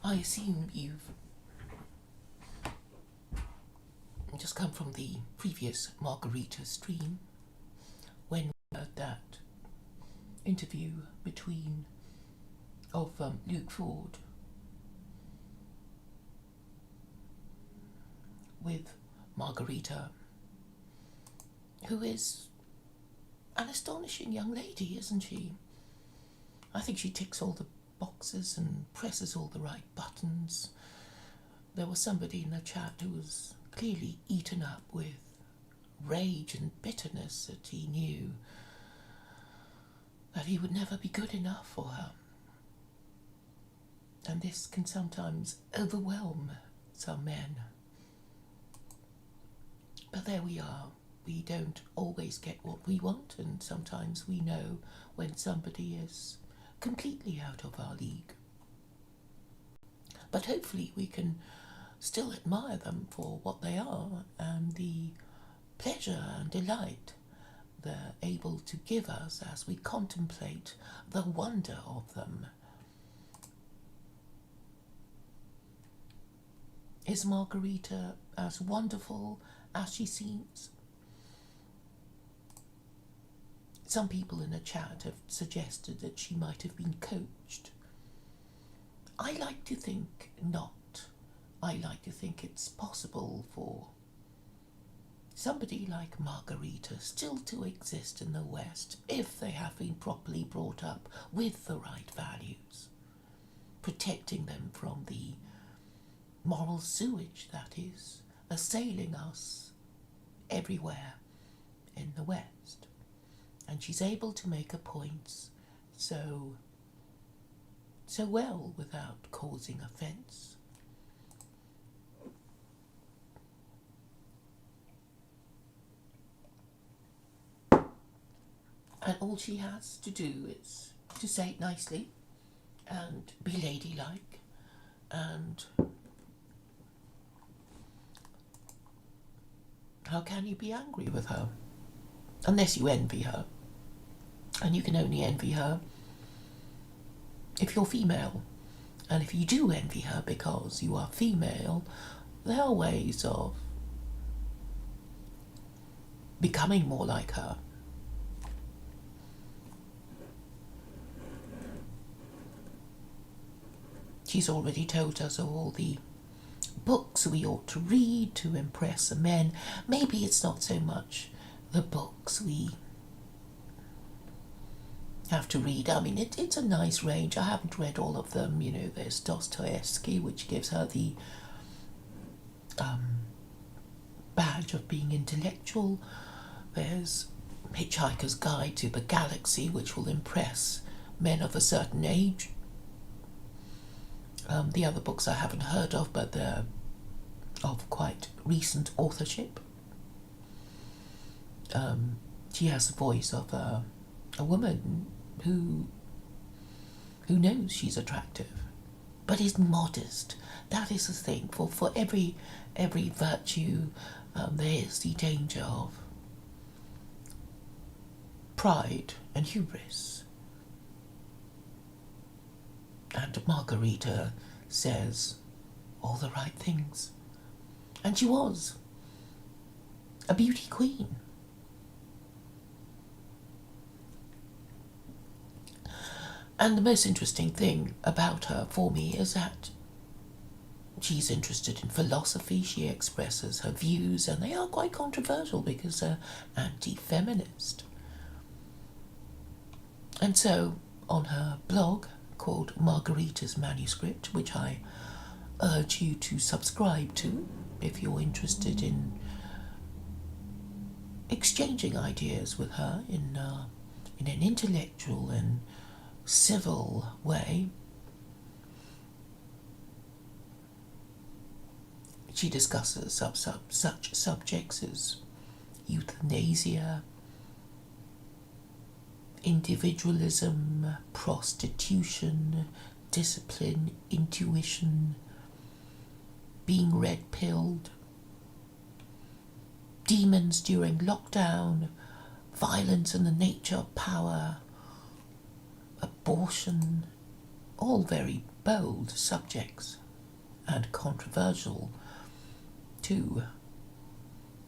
I assume you've just come from the previous Margarita stream when we heard that interview of Luke Ford with Margarita, who is an astonishing young lady, isn't she? I think she ticks all the boxes and presses all the right buttons. There was somebody in the chat who was clearly eaten up with rage and bitterness that he knew that he would never be good enough for her. And this can sometimes overwhelm some men. But there we are. We don't always get what we want, and sometimes we know when somebody is completely out of our league. But hopefully we can still admire them for what they are and the pleasure and delight they're able to give us as we contemplate the wonder of them. Is Margarita as wonderful as she seems? Some people in the chat have suggested that she might have been coached. I like to think not. I like to think it's possible for somebody like Margarita still to exist in the West if they have been properly brought up with the right values, protecting them from the moral sewage that is assailing us everywhere in the West. And she's able to make her points so well without causing offence. And all she has to do is to say it nicely and be ladylike, and how can you be angry with her? Unless you envy her. And you can only envy her if you're female. And if you do envy her because you are female, there are ways of becoming more like her. She's already told us of all the books we ought to read to impress the men. Maybe it's not so much the books we have to read. I mean, it's a nice range. I haven't read all of them. You know, there's Dostoevsky, which gives her the badge of being intellectual. There's Hitchhiker's Guide to the Galaxy, which will impress men of a certain age. The other books I haven't heard of, but they're of quite recent authorship. She has the voice of a woman who knows she's attractive, but is modest. That is the thing. For every virtue, there is the danger of pride and hubris. And Margarita says all the right things. And she was a beauty queen. And the most interesting thing about her for me is that she's interested in philosophy. She expresses her views, and they are quite controversial because they're anti-feminist. And so on her blog called Margarita's Manuscript, which I urge you to subscribe to if you're interested in exchanging ideas with her in an intellectual and civil way. She discusses such subjects as euthanasia, individualism, prostitution, discipline, intuition, being red-pilled, demons during lockdown, violence and the nature of power, abortion, all very bold subjects and controversial too.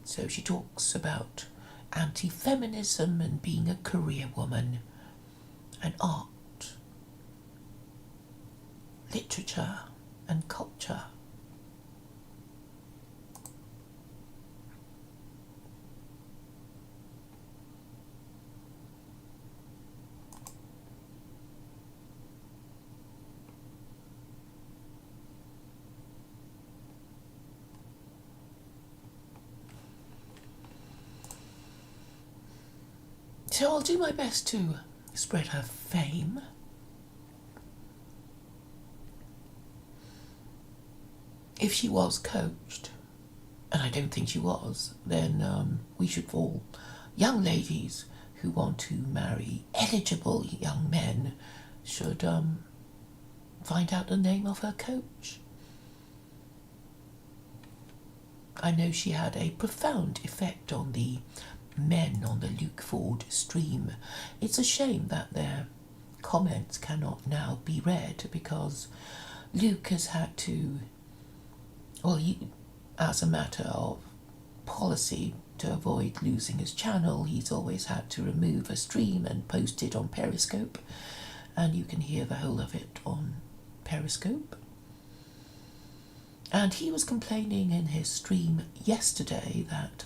So she talks about anti-feminism and being a career woman, and art, literature and culture. So I'll do my best to spread her fame. If she was coached, and I don't think she was, then we should all, young ladies who want to marry eligible young men, should find out the name of her coach. I know she had a profound effect on the men on the Luke Ford stream. It's a shame that their comments cannot now be read, because Luke has had to, well, as a matter of policy, to avoid losing his channel, he's always had to remove a stream and post it on Periscope, and you can hear the whole of it on Periscope. And he was complaining in his stream yesterday that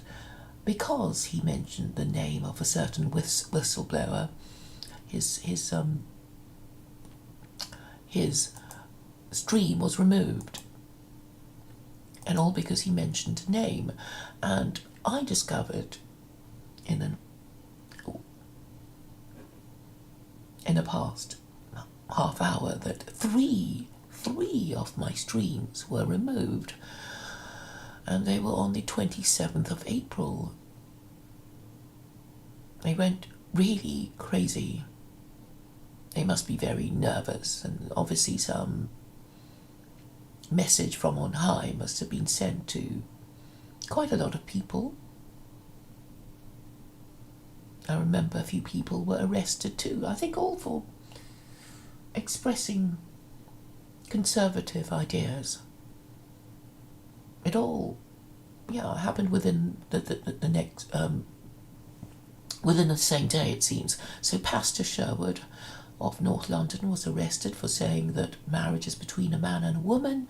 because he mentioned the name of a certain whistleblower, his stream was removed. And all because he mentioned a name. And I discovered in the past half hour that three of my streams were removed, and they were on the 27th of April. They went really crazy. They must be very nervous, and obviously some message from on high must have been sent to quite a lot of people. I remember a few people were arrested too, I think all for expressing conservative ideas. It all, happened within the next, within the same day, it seems. So Pastor Sherwood of North London was arrested for saying that marriage is between a man and a woman.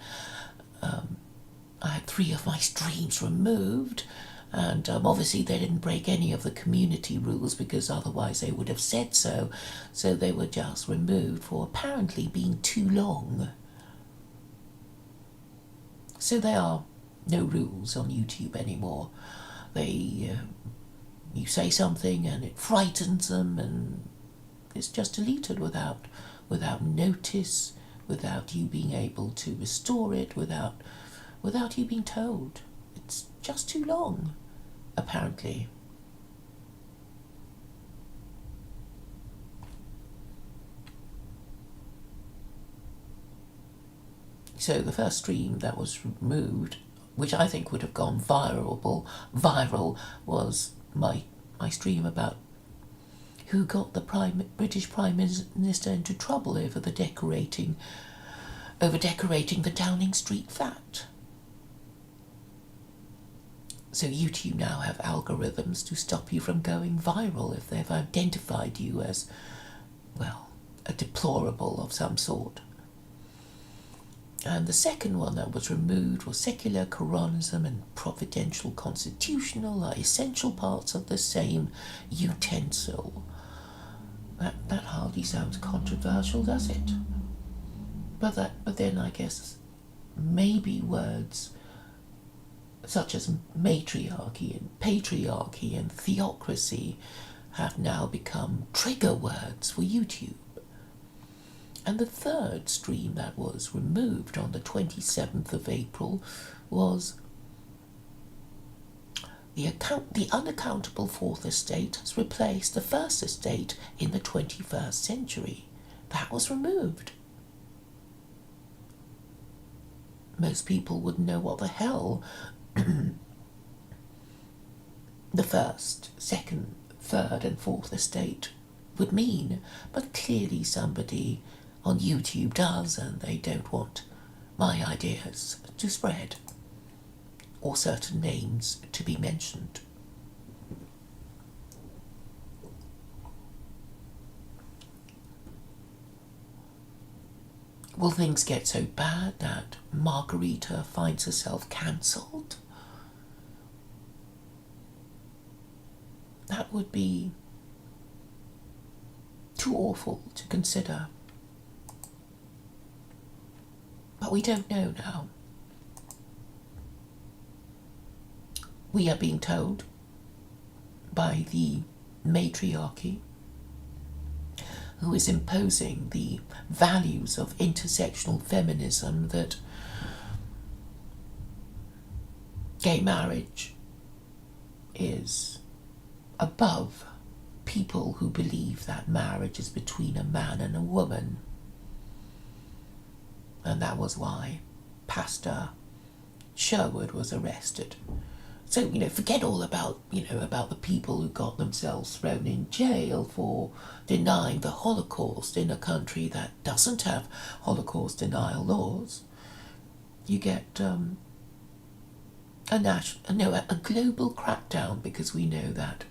I had 3 of my streams removed, and obviously they didn't break any of the community rules, because otherwise they would have said so. So they were just removed for apparently being too long. So there are no rules on YouTube anymore. You say something and it frightens them, and it's just deleted without notice, without you being able to restore it, without you being told. It's just too long, apparently. So the first stream that was removed, which I think would have gone viral, was my stream about who got the British Prime Minister into trouble over decorating the Downing Street flat. So YouTube now have algorithms to stop you from going viral if they've identified you as, well, a deplorable of some sort. And the second one that was removed was secular Quranism and providential constitutional are essential parts of the same utensil. That hardly sounds controversial, does it? But then I guess maybe words such as matriarchy and patriarchy and theocracy have now become trigger words for YouTube. And the third stream that was removed on the 27th of April was the unaccountable fourth estate has replaced the first estate in the 21st century. That was removed. Most people wouldn't know what the hell the first, second, third and fourth estate would mean, but clearly somebody on YouTube does, and they don't want my ideas to spread or certain names to be mentioned. Will things get so bad that Margarita finds herself cancelled? That would be too awful to consider. But we don't know now. We are being told by the matriarchy, who is imposing the values of intersectional feminism, that gay marriage is above people who believe that marriage is between a man and a woman. And that was why Pastor Sherwood was arrested. So, forget all about, about the people who got themselves thrown in jail for denying the Holocaust in a country that doesn't have Holocaust denial laws. You get a global crackdown, because we know that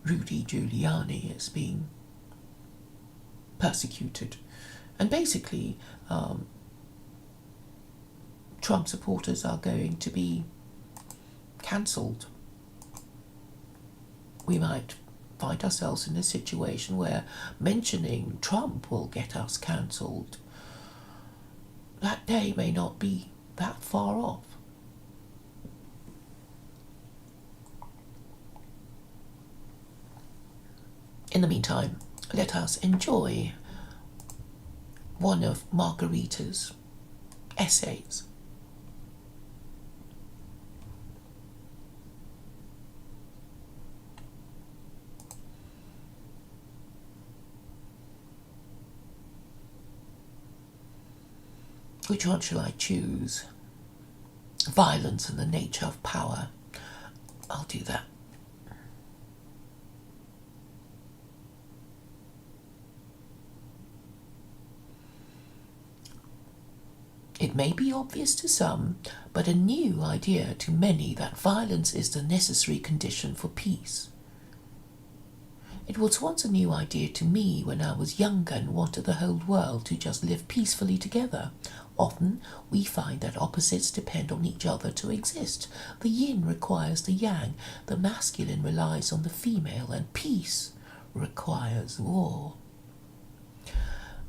Rudy Giuliani is being persecuted. And basically, Trump supporters are going to be cancelled. We might find ourselves in a situation where mentioning Trump will get us cancelled. That day may not be that far off. In the meantime, let us enjoy one of Margarita's essays. Which one shall I choose? Violence and the nature of power. I'll do that. It may be obvious to some, but a new idea to many, that violence is the necessary condition for peace. It was once a new idea to me when I was younger and wanted the whole world to just live peacefully together. Often we find that opposites depend on each other to exist. The yin requires the yang, the masculine relies on the female, and peace requires war.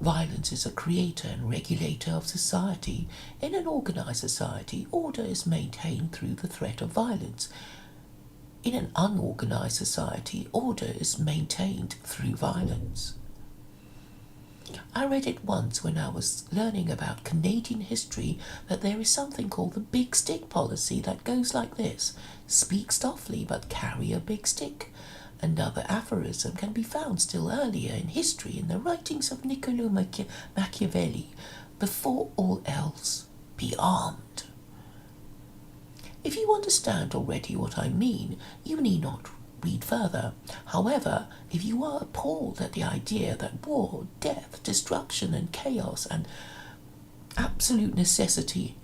Violence is a creator and regulator of society. In an organized society, order is maintained through the threat of violence. In an unorganized society, order is maintained through violence. I read it once when I was learning about Canadian history, that there is something called the big stick policy that goes like this: speak softly but carry a big stick. Another aphorism can be found still earlier in history in the writings of Niccolo Machiavelli: before all else, be armed. If you understand already what I mean, you need not read further. However, if you are appalled at the idea that war, death, destruction and chaos and absolute necessity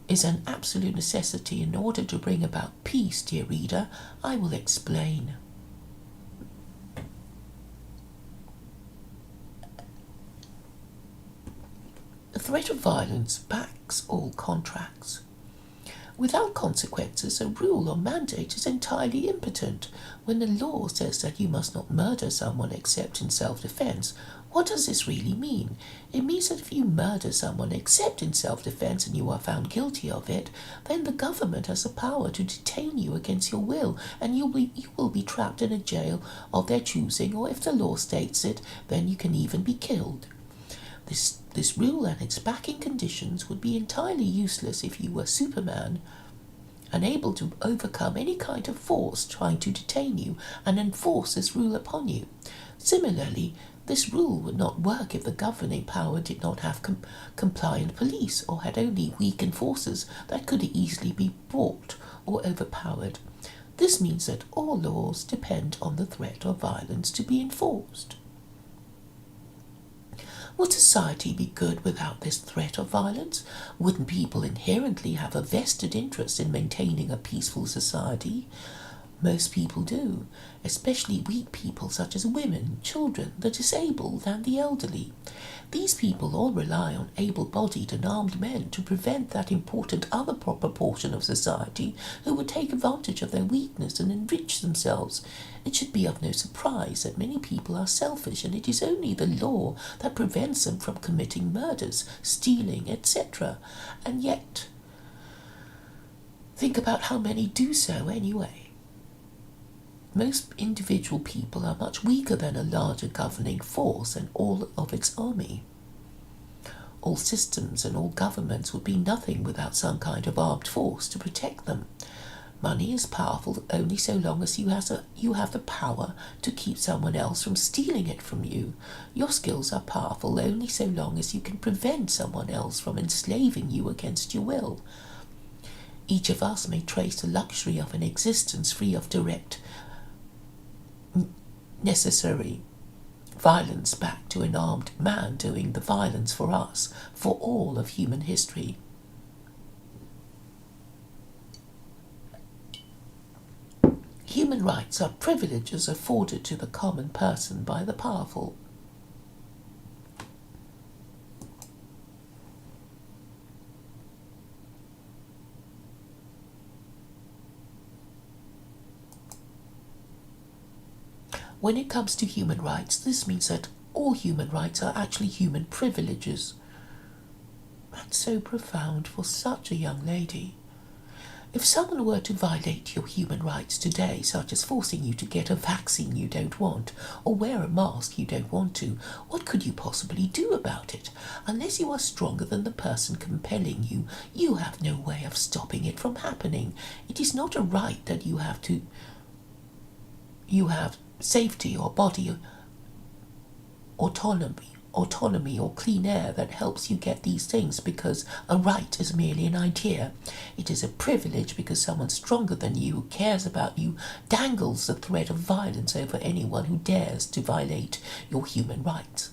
is an absolute necessity in order to bring about peace, dear reader, I will explain. The threat of violence backs all contracts. Without consequences, a rule or mandate is entirely impotent. When the law says that you must not murder someone except in self-defense, what does this really mean? It means that if you murder someone except in self-defense and you are found guilty of it, then the government has the power to detain you against your will, and you will be trapped in a jail of their choosing, or if the law states it, then you can even be killed. This rule and its backing conditions would be entirely useless if you were Superman, unable to overcome any kind of force trying to detain you and enforce this rule upon you. Similarly, this rule would not work if the governing power did not have compliant police, or had only weak enforcers that could easily be brought or overpowered. This means that all laws depend on the threat of violence to be enforced. Would society be good without this threat of violence? Wouldn't people inherently have a vested interest in maintaining a peaceful society? Most people do, especially weak people such as women, children, the disabled, and the elderly. These people all rely on able-bodied and armed men to prevent that important other proportion of society who would take advantage of their weakness and enrich themselves. It should be of no surprise that many people are selfish, and it is only the law that prevents them from committing murders, stealing, etc. And yet, think about how many do so anyway. Most individual people are much weaker than a larger governing force and all of its army. All systems and all governments would be nothing without some kind of armed force to protect them. Money is powerful only so long as you have the power to keep someone else from stealing it from you. Your skills are powerful only so long as you can prevent someone else from enslaving you against your will. Each of us may trace the luxury of an existence free of direct necessary violence back to an armed man doing the violence for us, for all of human history. Human rights are privileges afforded to the common person by the powerful. When it comes to human rights, this means that all human rights are actually human privileges. That's so profound for such a young lady. If someone were to violate your human rights today, such as forcing you to get a vaccine you don't want, or wear a mask you don't want to, what could you possibly do about it? Unless you are stronger than the person compelling you, you have no way of stopping it from happening. It is not a right that you have safety or body autonomy or clean air that helps you get these things because a right is merely an idea. It is a privilege because someone stronger than you who cares about you dangles the threat of violence over anyone who dares to violate your human rights.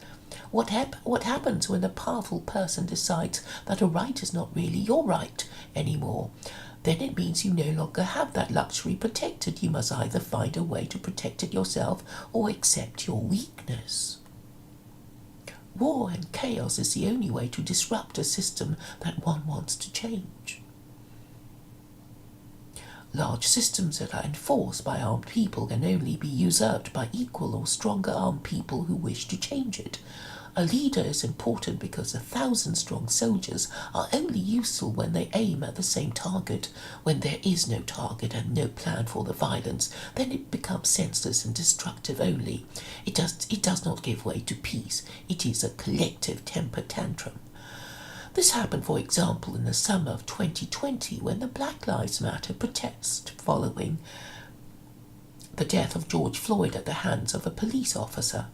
What happens when a powerful person decides that a right is not really your right anymore? Then it means you no longer have that luxury protected. You must either find a way to protect it yourself or accept your weakness. War and chaos is the only way to disrupt a system that one wants to change. Large systems that are enforced by armed people can only be usurped by equal or stronger armed people who wish to change it. A leader is important because 1,000-strong soldiers are only useful when they aim at the same target. When there is no target and no plan for the violence, then it becomes senseless and destructive only. It does not give way to peace. It is a collective temper tantrum. This happened, for example, in the summer of 2020 when the Black Lives Matter protest following the death of George Floyd at the hands of a police officer.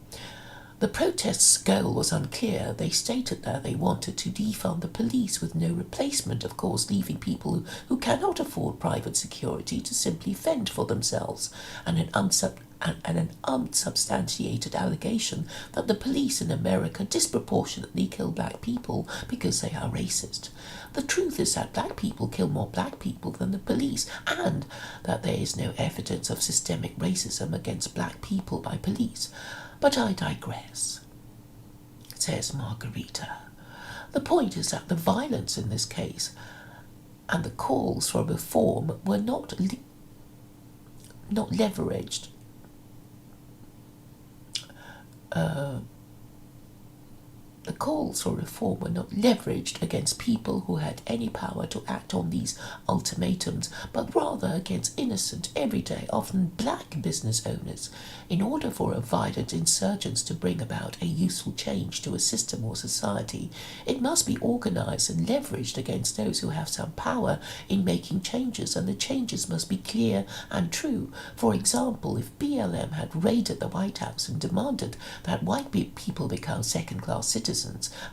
The protest's goal was unclear. They stated that they wanted to defund the police with no replacement, of course, leaving people who cannot afford private security to simply fend for themselves, and an unsubstantiated allegation that the police in America disproportionately kill black people because they are racist. The truth is that black people kill more black people than the police, and that there is no evidence of systemic racism against black people by police. But I digress, says Margarita. The point is that the violence in this case and the calls for reform were not leveraged the calls for reform were not leveraged against people who had any power to act on these ultimatums, but rather against innocent, everyday, often black business owners. In order for a violent insurgence to bring about a useful change to a system or society, it must be organized and leveraged against those who have some power in making changes, and the changes must be clear and true. For example, if BLM had raided the White House and demanded that white people become second-class citizens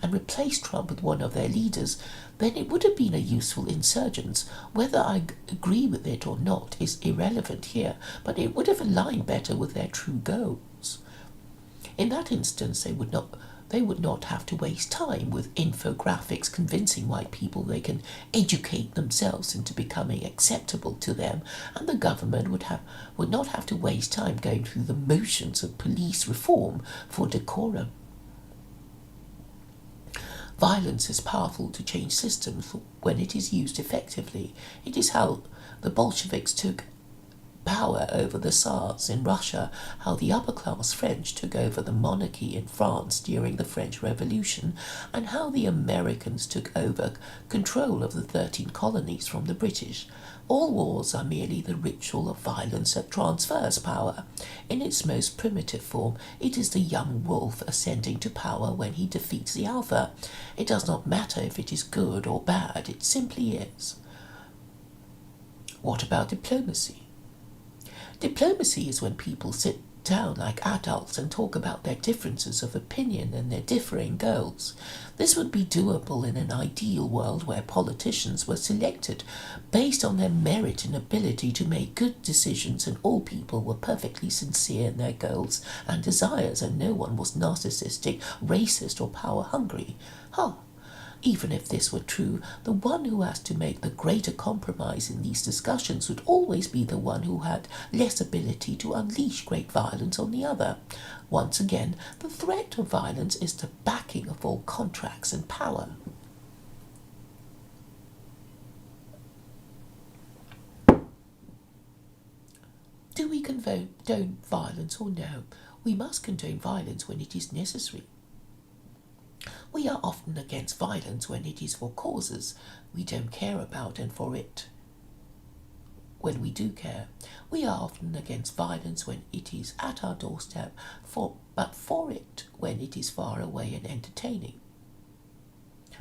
and replace Trump with one of their leaders, then it would have been a useful insurgence. Whether I agree with it or not is irrelevant here, but it would have aligned better with their true goals. In that instance, They would not have to waste time with infographics convincing white people they can educate themselves into becoming acceptable to them, and the government would not have to waste time going through the motions of police reform for decorum. Violence is powerful to change systems when it is used effectively. It is how the Bolsheviks took power over the Tsars in Russia, how the upper-class French took over the monarchy in France during the French Revolution, and how the Americans took over control of the 13 colonies from the British. All wars are merely the ritual of violence that transfers power. In its most primitive form, it is the young wolf ascending to power when he defeats the alpha. It does not matter if it is good or bad, it simply is. What about diplomacy? Diplomacy is when people sit down like adults and talk about their differences of opinion and their differing goals. This would be doable in an ideal world where politicians were selected based on their merit and ability to make good decisions, and all people were perfectly sincere in their goals and desires, and no one was narcissistic, racist, or power-hungry. Even if this were true, the one who has to make the greater compromise in these discussions would always be the one who had less ability to unleash great violence on the other. Once again, the threat of violence is the backing of all contracts and power. Do we condone violence or no? We must condone violence when it is necessary. We are often against violence when it is for causes we don't care about and for it when we do care. We are often against violence when it is at our doorstep, but for it when it is far away and entertaining.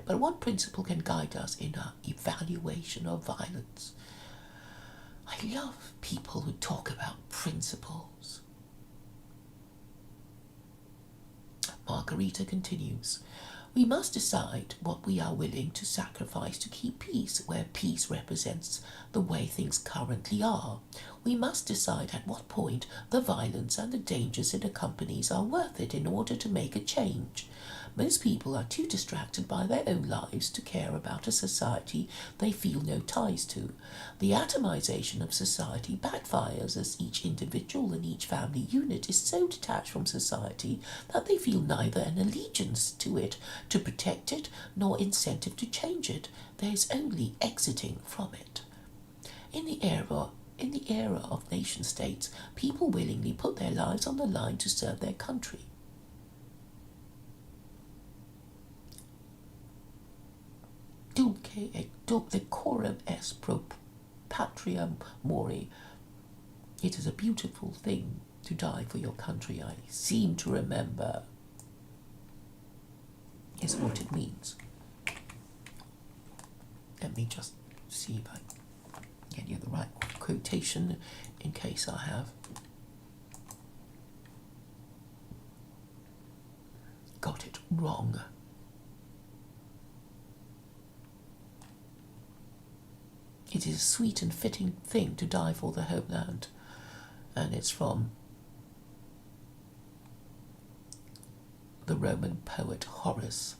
But one principle can guide us in our evaluation of violence. I love people who talk about principles. Margarita continues. We must decide what we are willing to sacrifice to keep peace, where peace represents the way things currently are. We must decide at what point the violence and the dangers it accompanies are worth it in order to make a change. Most people are too distracted by their own lives to care about a society they feel no ties to. The atomization of society backfires as each individual and each family unit is so detached from society that they feel neither an allegiance to it to protect it nor incentive to change it. There is only exiting from it. In the era of nation-states, people willingly put their lives on the line to serve their country. Dulce et decorum est pro patria mori. It is a beautiful thing to die for your country, I seem to remember, is what it means. Let me just see if I get you the right quotation in case I have got it wrong. It is a sweet and fitting thing to die for the homeland, and it's from the Roman poet Horace.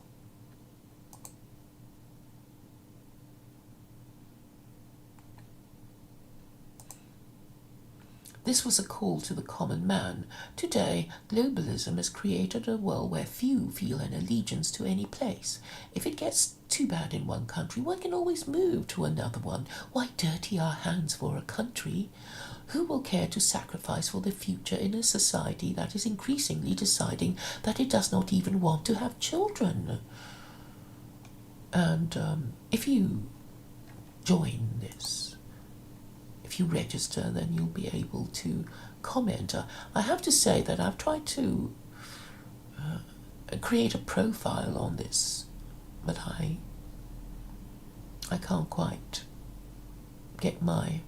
This was a call to the common man. Today, globalism has created a world where few feel an allegiance to any place. If it gets too bad in one country, one can always move to another one. Why dirty our hands for a country? Who will care to sacrifice for the future in a society that is increasingly deciding that it does not even want to have children? And if you join this, if you register, then you'll be able to comment. I have to say that I've tried to create a profile on this, but I can't quite get my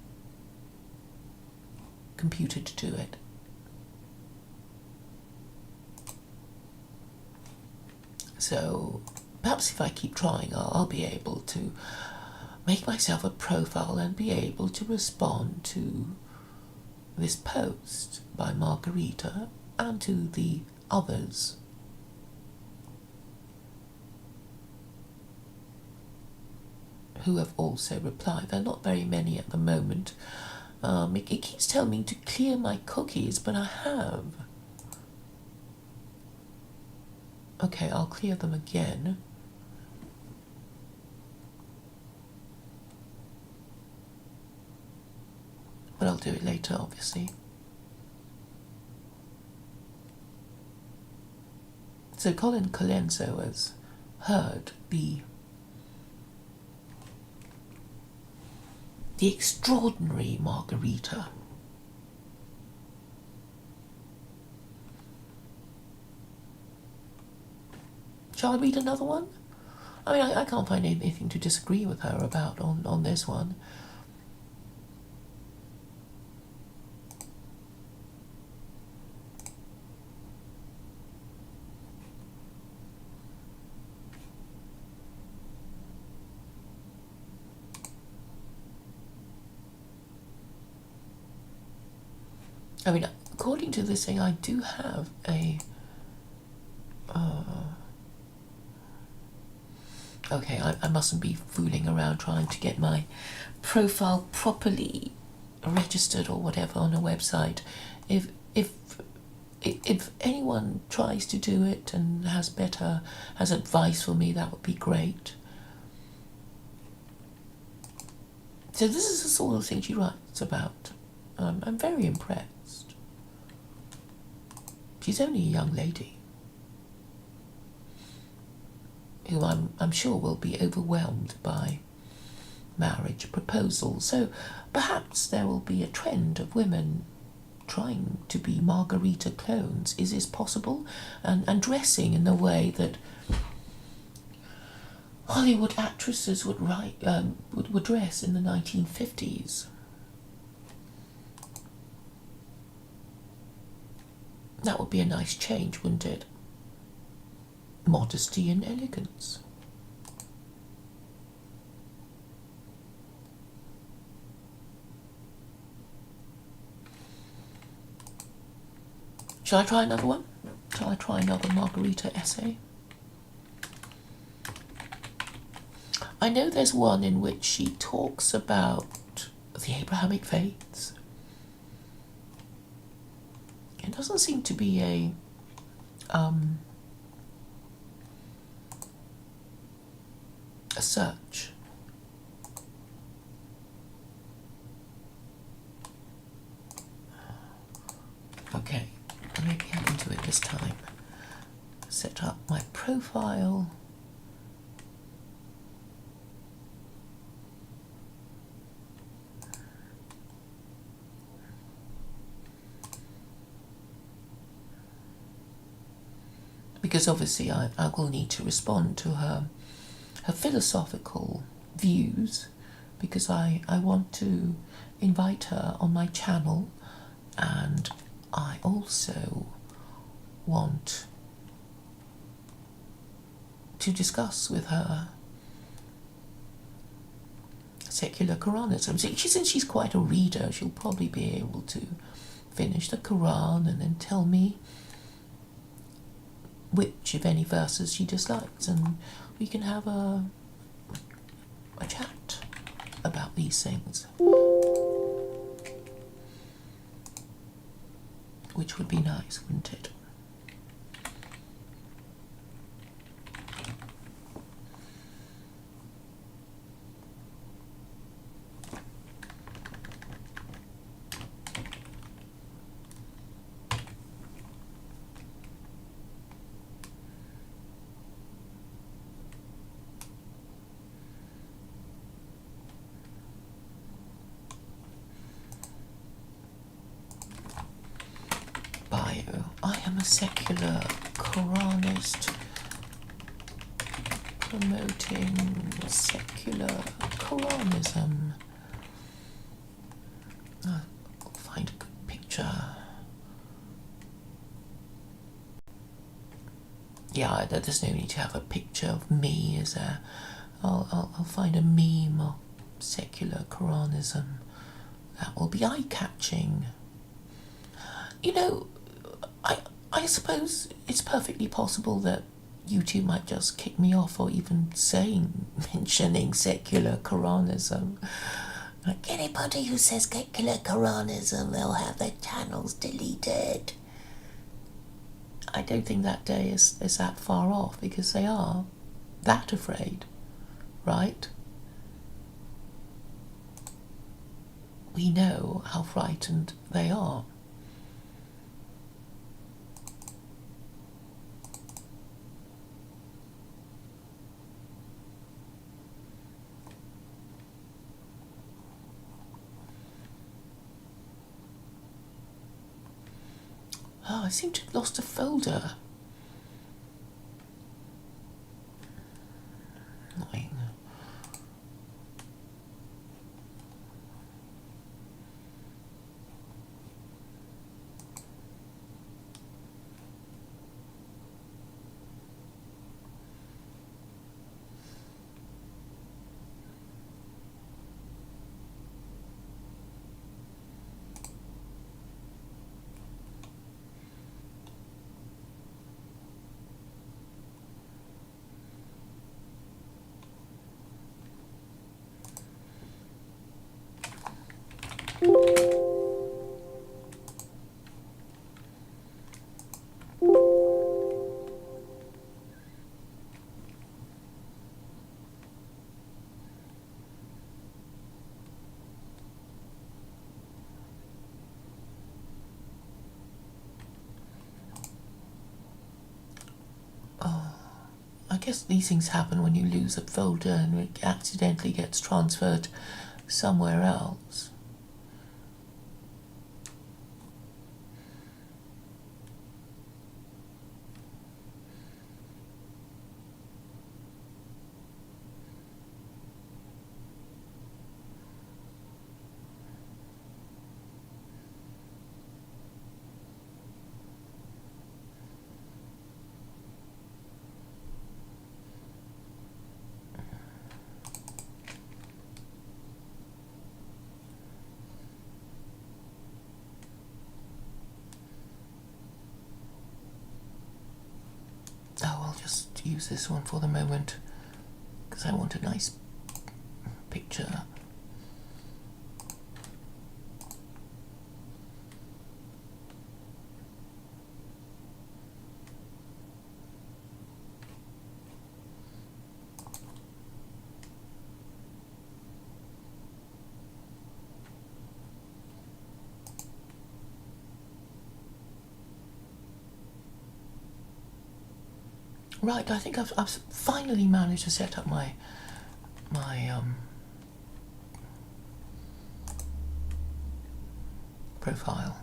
computer to do it. So perhaps if I keep trying, I'll be able to make myself a profile and be able to respond to this post by Margarita and to the others who have also replied. There are not very many at the moment. It keeps telling me to clear my cookies, but I have. Okay, I'll clear them again. But I'll do it later, obviously. So Colin Colenso has heard the extraordinary Margarita. Shall I read another one? I mean, I can't find anything to disagree with her about on this one. I mean, according to this thing, I do have a... Okay, I mustn't be fooling around trying to get my profile properly registered or whatever on a website. If anyone tries to do it and has advice for me, that would be great. So this is the sort of thing she writes about. I'm very impressed. She's only a young lady who I'm sure will be overwhelmed by marriage proposals. So perhaps there will be a trend of women trying to be Margarita clones. Is this possible? And dressing in the way that Hollywood actresses would dress in the 1950s. That would be a nice change, wouldn't it? Modesty and elegance. Shall I try another one? Shall I try another Margarita essay? I know there's one in which she talks about the Abrahamic faiths. It doesn't seem to be a search. Okay, maybe I can do it this time. Set up my profile. Because obviously I will need to respond to her philosophical views, because I want to invite her on my channel, and I also want to discuss with her secular Quranism. Since she's quite a reader, she'll probably be able to finish the Quran and then tell me which, if any, verses she dislikes, and we can have a chat about these things, which would be nice, wouldn't it? I am a secular Quranist promoting secular Quranism. I'll find a good picture. Yeah, there's no need to have a picture of me, is there? I'll find a meme of secular Quranism. That will be eye-catching. You know, I suppose it's perfectly possible that you two might just kick me off for even mentioning secular Quranism. Like, anybody who says secular Quranism, they'll have their channels deleted. I don't think that day is that far off, because they are that afraid, right? We know how frightened they are. Oh, I seem to have lost a folder. Annoying. I guess these things happen when you lose a folder and it accidentally gets transferred somewhere else. Oh, I'll just use this one for the moment, because I want a nice picture. Right, I think I've finally managed to set up my profile.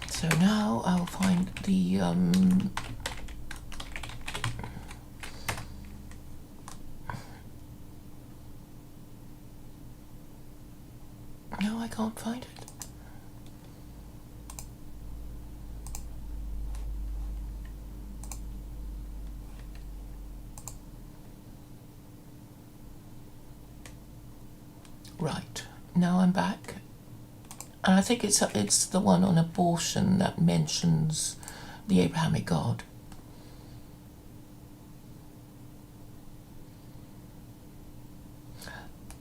So now I'll find the no, I can't find it. Right, now I'm back, and I think it's the one on abortion that mentions the Abrahamic God.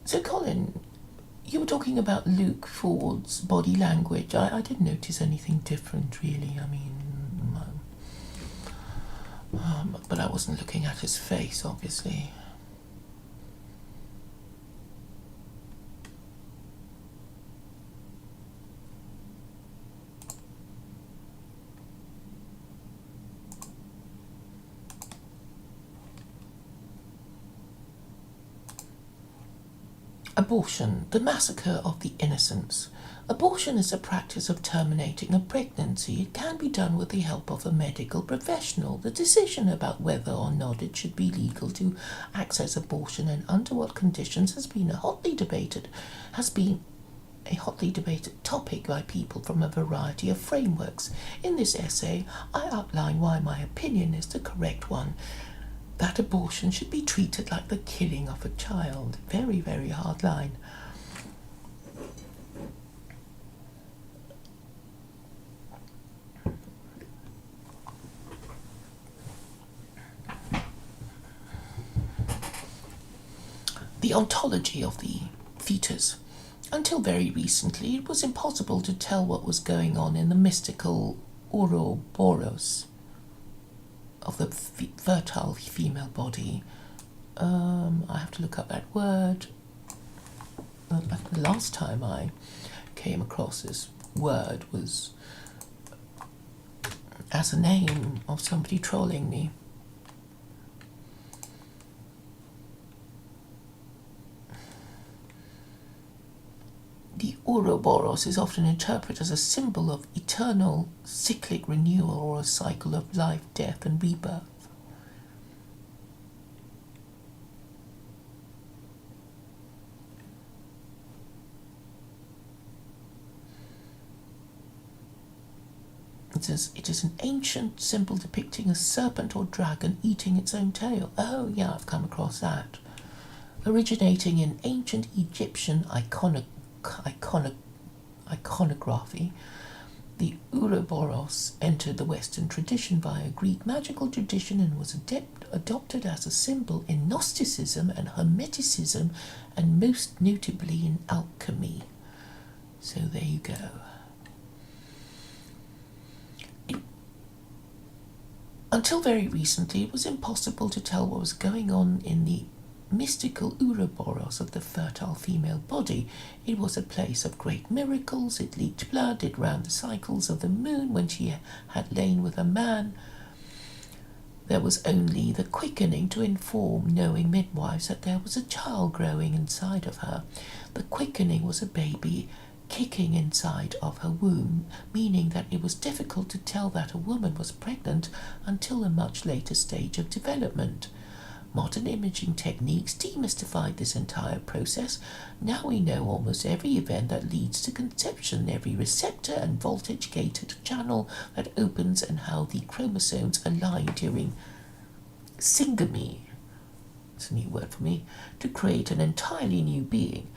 So Colin, you were talking about Luke Ford's body language. I didn't notice anything different really. I mean, but I wasn't looking at his face, obviously. Abortion, the massacre of the innocents. Abortion is the practice of terminating a pregnancy. It can be done with the help of a medical professional. The decision about whether or not it should be legal to access abortion and under what conditions has been a hotly debated topic by people from a variety of frameworks. In this essay, I outline why my opinion is the correct one. That abortion should be treated like the killing of a child. Very, very hard line. the ontology of the fetus. Until very recently, it was impossible to tell what was going on in the mystical Ouroboros of the fertile female body. I have to look up that word. The last time I came across this word was as a name of somebody trolling me. The Ouroboros is often interpreted as a symbol of eternal cyclic renewal or a cycle of life, death, and rebirth. It says it is an ancient symbol depicting a serpent or dragon eating its own tail. Oh yeah, I've come across that. Originating in ancient Egyptian iconography, the Ouroboros entered the Western tradition via Greek magical tradition and was adopted as a symbol in Gnosticism and Hermeticism, and most notably in alchemy. So there you go. Until very recently, it was impossible to tell what was going on in the mystical Ouroboros of the fertile female body. It was a place of great miracles. It leaked blood. It ran the cycles of the moon when she had lain with a man. There was only the quickening to inform knowing midwives that there was a child growing inside of her. The quickening was a baby kicking inside of her womb, meaning that it was difficult to tell that a woman was pregnant until a much later stage of development. Modern imaging techniques demystified this entire process. Now we know almost every event that leads to conception, every receptor and voltage-gated channel that opens, and how the chromosomes align during syngamy, it's a new word for me, to create an entirely new being.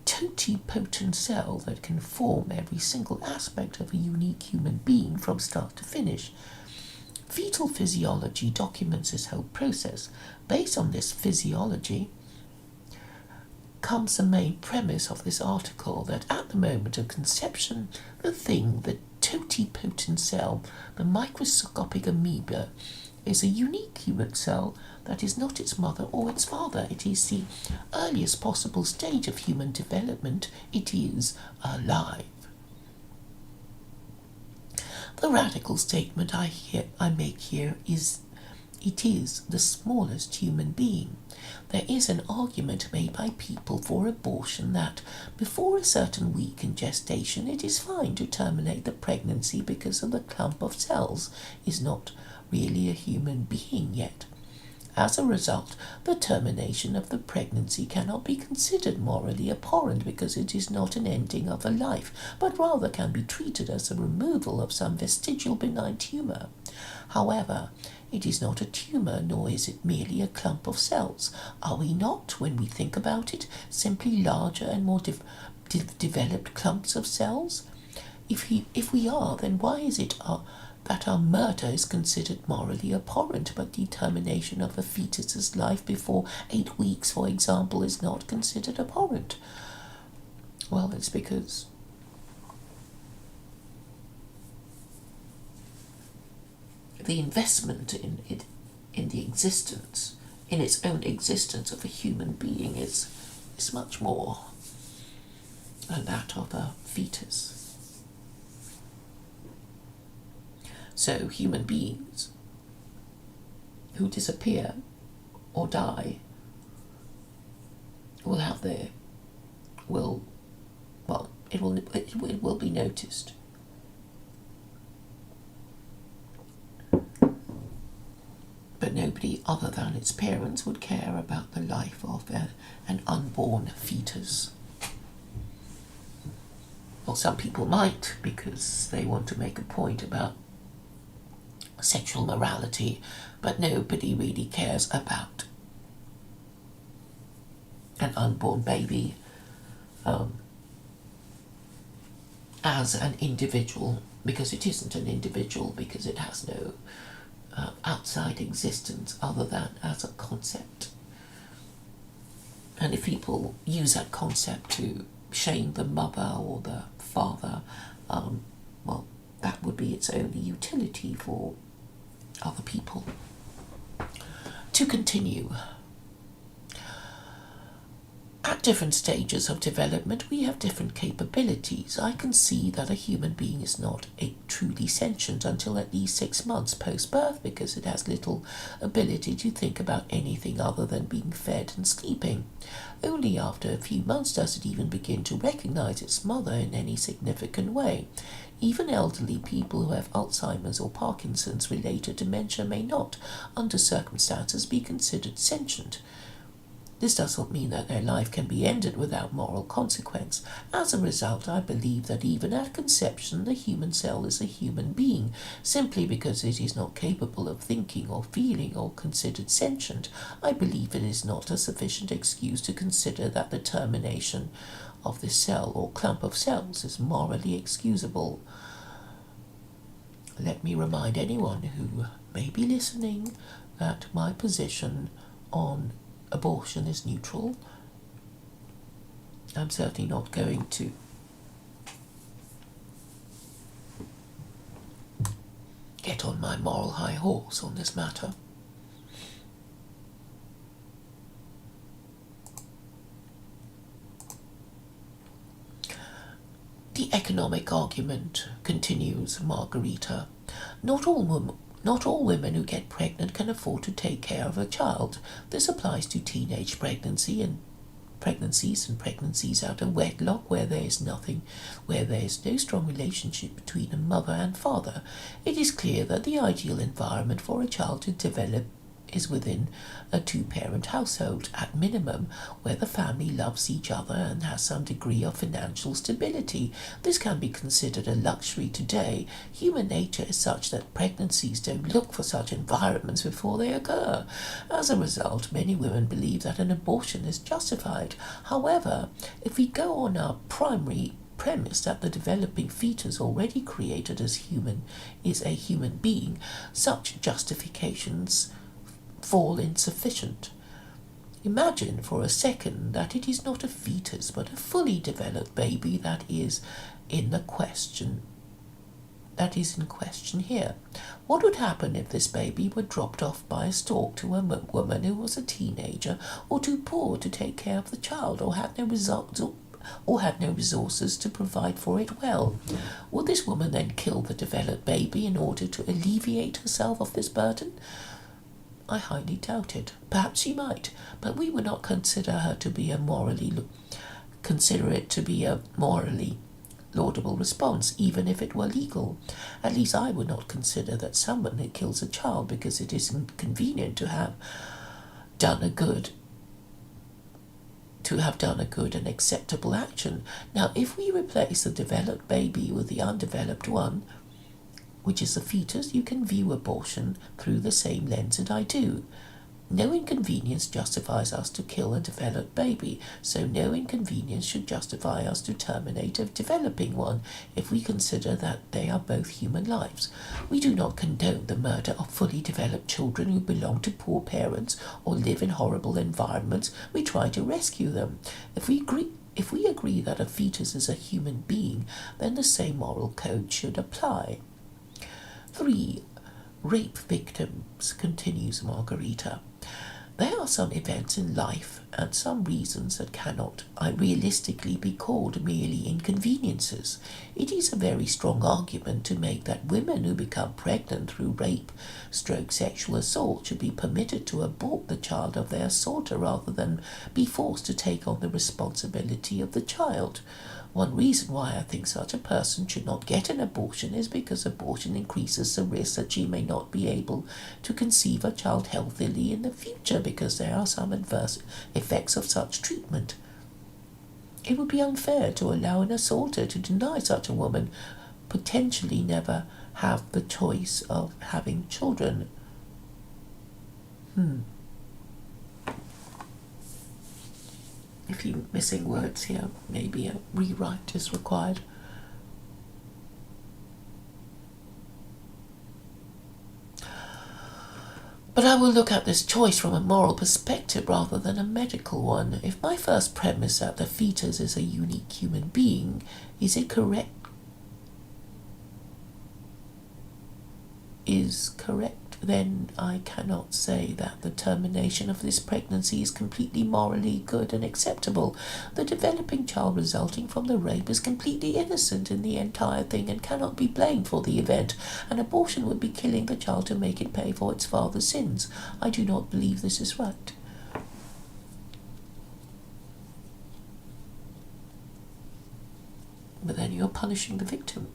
Totipotent cell that can form every single aspect of a unique human being from start to finish. Fetal physiology documents this whole process. Based on this physiology comes the main premise of this article, that at the moment of conception, the totipotent cell, the microscopic amoeba, is a unique human cell that is not its mother or its father. It is the earliest possible stage of human development. It is alive. The radical statement I make here is it is the smallest human being. There is an argument made by people for abortion that before a certain week in gestation it is fine to terminate the pregnancy because of the clump of cells is not really a human being yet. As a result, the termination of the pregnancy cannot be considered morally abhorrent because it is not an ending of a life, but rather can be treated as a removal of some vestigial benign tumour. However, it is not a tumour, nor is it merely a clump of cells. Are we not, when we think about it, simply larger and more developed clumps of cells? If we are, then why is it that our murder is considered morally abhorrent, but the termination of a fetus's life before 8 weeks, for example, is not considered abhorrent? Well, it's because the investment in the existence, in its own existence of a human being is much more than that of a fetus. So human beings who disappear or die will have their it will be noticed. But nobody other than its parents would care about the life of an unborn fetus. Well, some people might, because they want to make a point about sexual morality, but nobody really cares about an unborn baby as an individual, because it isn't an individual, because it has no outside existence other than as a concept. And if people use that concept to shame the mother or the father, well, that would be its only utility for other people. To continue, at different stages of development, we have different capabilities. I can see that a human being is not truly sentient until at least 6 months post-birth, because it has little ability to think about anything other than being fed and sleeping. Only after a few months does it even begin to recognize its mother in any significant way. Even elderly people who have Alzheimer's or Parkinson's-related dementia may not, under circumstances, be considered sentient. This does not mean that their life can be ended without moral consequence. As a result, I believe that even at conception, the human cell is a human being. Simply because it is not capable of thinking or feeling or considered sentient, I believe it is not a sufficient excuse to consider that the termination of this cell or clump of cells is morally excusable. Let me remind anyone who may be listening that my position on abortion is neutral. I'm certainly not going to get on my moral high horse on this matter. The economic argument, continues Margarita. Not all women who get pregnant can afford to take care of a child. This applies to teenage pregnancies and pregnancies out of wedlock where there is no strong relationship between a mother and father. It is clear that the ideal environment for a child to develop is within a two-parent household, at minimum, where the family loves each other and has some degree of financial stability. This can be considered a luxury today. Human nature is such that pregnancies don't look for such environments before they occur. As a result, many women believe that an abortion is justified. However, if we go on our primary premise that the developing fetus already created as human is a human being, such justifications fall insufficient. Imagine for a second that it is not a fetus but a fully developed baby that is in question here. What would happen if this baby were dropped off by a stork to a woman who was a teenager or too poor to take care of the child or had no resources to provide for it well? Would this woman then kill the developed baby in order to alleviate herself of this burden? I highly doubt it. Perhaps she might, but we would not consider it to be a morally laudable response, even if it were legal. At least I would not consider that someone who kills a child because it is inconvenient to have done a good and acceptable action. Now, if we replace the developed baby with the undeveloped one, which is the fetus, you can view abortion through the same lens that I do. No inconvenience justifies us to kill a developed baby, so no inconvenience should justify us to terminate a developing one if we consider that they are both human lives. We do not condone the murder of fully developed children who belong to poor parents or live in horrible environments. We try to rescue them. If we agree that a fetus is a human being, then the same moral code should apply. 3. Rape victims, continues Margarita. There are some events in life and some reasons that cannot realistically be called merely inconveniences. It is a very strong argument to make that women who become pregnant through rape, sexual assault should be permitted to abort the child of their assaulter rather than be forced to take on the responsibility of the child. One reason why I think such a person should not get an abortion is because abortion increases the risk that she may not be able to conceive a child healthily in the future because there are some adverse effects of such treatment. It would be unfair to allow an assaulter to deny such a woman potentially never have the choice of having children. A few missing words here. Maybe a rewrite is required. But I will look at this choice from a moral perspective rather than a medical one. If my first premise that the fetus is a unique human being, is correct, then I cannot say that the termination of this pregnancy is completely morally good and acceptable. The developing child resulting from the rape is completely innocent in the entire thing and cannot be blamed for the event. An abortion would be killing the child to make it pay for its father's sins. I do not believe this is right. But then you're punishing the victim.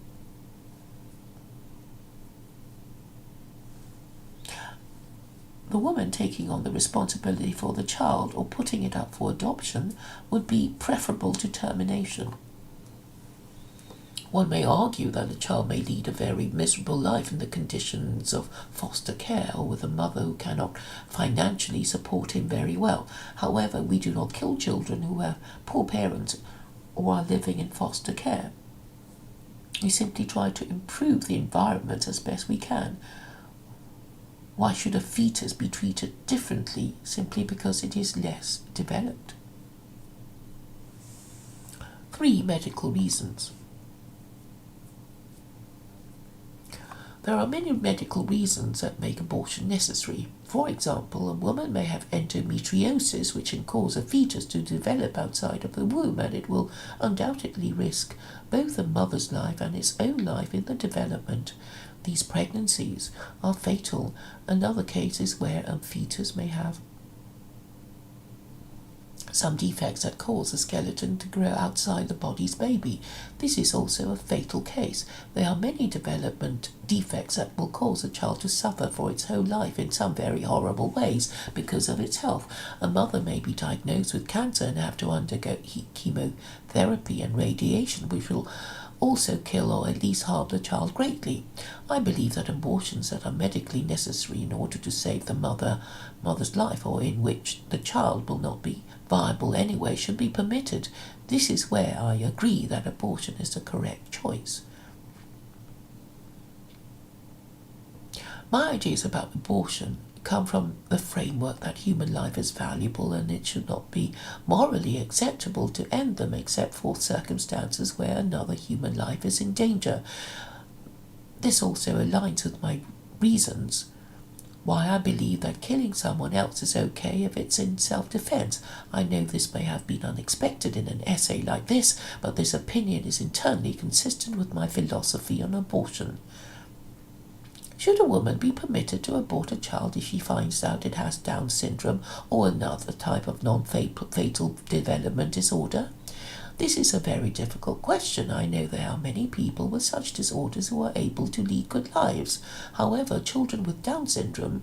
The woman taking on the responsibility for the child or putting it up for adoption would be preferable to termination. One may argue that the child may lead a very miserable life in the conditions of foster care or with a mother who cannot financially support him very well. However, we do not kill children who have poor parents or are living in foster care. We simply try to improve the environment as best we can. Why should a fetus be treated differently simply because it is less developed? 3 medical reasons. There are many medical reasons that make abortion necessary. For example, a woman may have endometriosis, which can cause a fetus to develop outside of the womb, and it will undoubtedly risk both the mother's life and its own life in the development. These pregnancies are fatal. Another case is where a fetus may have some defects that cause the skeleton to grow outside the body's baby. This is also a fatal case. There are many development defects that will cause a child to suffer for its whole life in some very horrible ways because of its health. A mother may be diagnosed with cancer and have to undergo chemotherapy and radiation, which will also kill or at least harm the child greatly. I believe that abortions that are medically necessary in order to save the mother's life, or in which the child will not be viable anyway, should be permitted. This is where I agree that abortion is the correct choice. My ideas about abortion come from the framework that human life is valuable and it should not be morally acceptable to end them except for circumstances where another human life is in danger. This also aligns with my reasons why I believe that killing someone else is okay if it's in self-defense. I know this may have been unexpected in an essay like this, but this opinion is internally consistent with my philosophy on abortion. Should a woman be permitted to abort a child if she finds out it has Down syndrome or another type of non-fatal development disorder? This is a very difficult question. I know there are many people with such disorders who are able to lead good lives. However, children with Down syndrome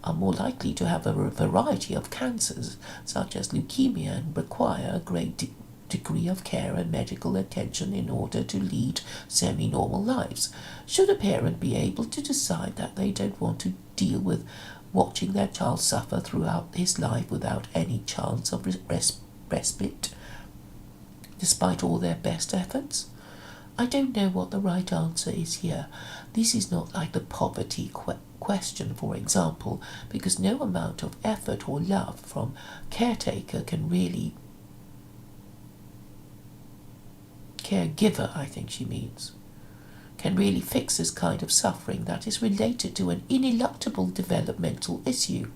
are more likely to have a variety of cancers, such as leukemia, and require a great degree of care and medical attention in order to lead semi-normal lives. Should a parent be able to decide that they don't want to deal with watching their child suffer throughout his life without any chance of respite, despite all their best efforts? I don't know what the right answer is here. This is not like the poverty question, for example, because no amount of effort or love from caregiver, I think she means, can really fix this kind of suffering that is related to an ineluctable developmental issue.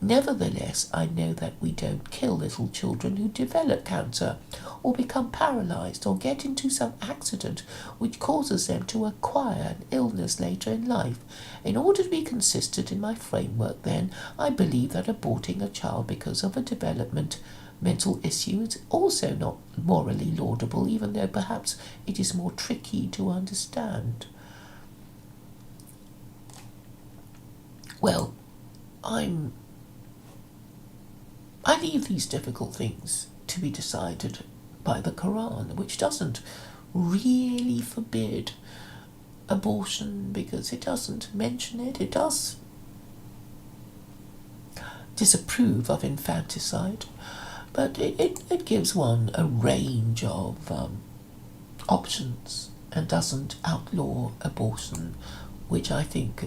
Nevertheless, I know that we don't kill little children who develop cancer or become paralyzed or get into some accident which causes them to acquire an illness later in life. In order to be consistent in my framework, then, I believe that aborting a child because of a developmental issue is also not morally laudable, even though perhaps it is more tricky to understand. Well, I leave these difficult things to be decided by the Quran, which doesn't really forbid abortion because it doesn't mention it. It does disapprove of infanticide, but it gives one a range of options and doesn't outlaw abortion, which I think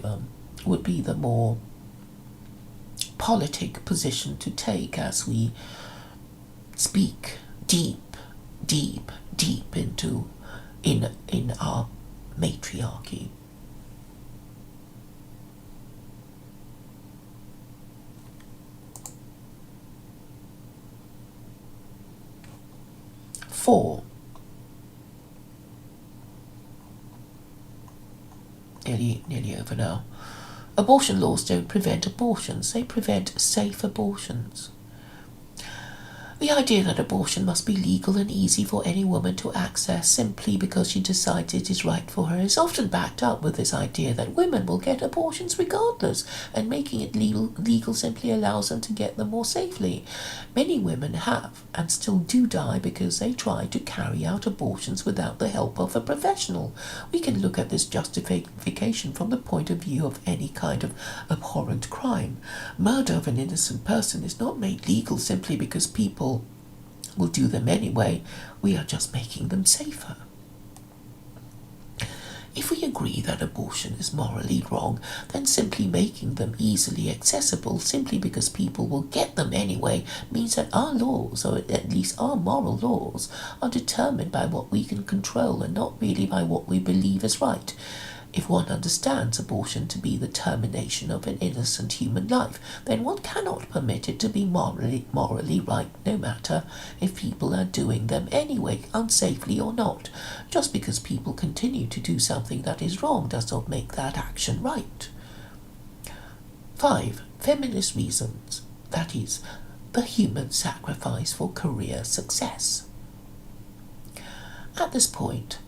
would be the more politic position to take as we speak deep, deep, deep into in our matriarchy. Four. Nearly over now. Abortion laws don't prevent abortions, they prevent safe abortions. The idea that abortion must be legal and easy for any woman to access simply because she decides it is right for her is often backed up with this idea that women will get abortions regardless, and making it legal simply allows them to get them more safely. Many women have and still do die because they try to carry out abortions without the help of a professional. We can look at this justification from the point of view of any kind of abhorrent crime. Murder of an innocent person is not made legal simply because people will do them anyway. We are just making them safer. If we agree that abortion is morally wrong, then simply making them easily accessible simply because people will get them anyway means that our laws, or at least our moral laws, are determined by what we can control and not really by what we believe is right. If one understands abortion to be the termination of an innocent human life, then one cannot permit it to be morally right, no matter if people are doing them anyway, unsafely or not. Just because people continue to do something that is wrong does not make that action right. 5. Feminist reasons, that is, the human sacrifice for career success. At this point,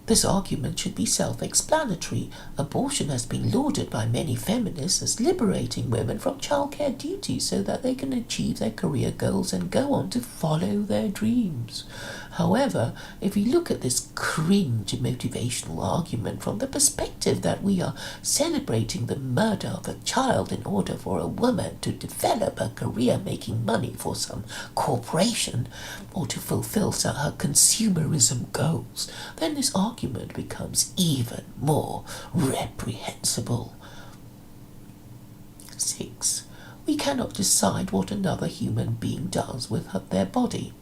this argument should be self-explanatory. Abortion has been lauded by many feminists as liberating women from childcare duties so that they can achieve their career goals and go on to follow their dreams. However, if we look at this cringe motivational argument from the perspective that we are celebrating the murder of a child in order for a woman to develop a career making money for some corporation or to fulfill her consumerism goals, then this argument becomes even more reprehensible. 6. We cannot decide what another human being does with their body.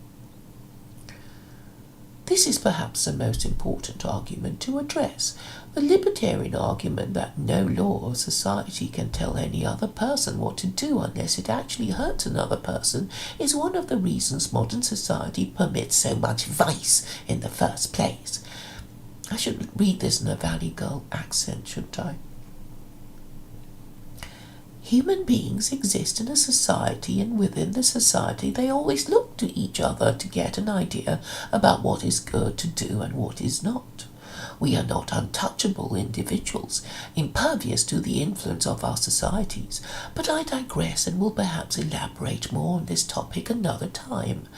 This is perhaps the most important argument to address. The libertarian argument that no law of society can tell any other person what to do unless it actually hurts another person is one of the reasons modern society permits so much vice in the first place. I should read this in a Valley Girl accent, shouldn't I? Human beings exist in a society, and within the society they always look to each other to get an idea about what is good to do and what is not. We are not untouchable individuals, impervious to the influence of our societies, but I digress and will perhaps elaborate more on this topic another time.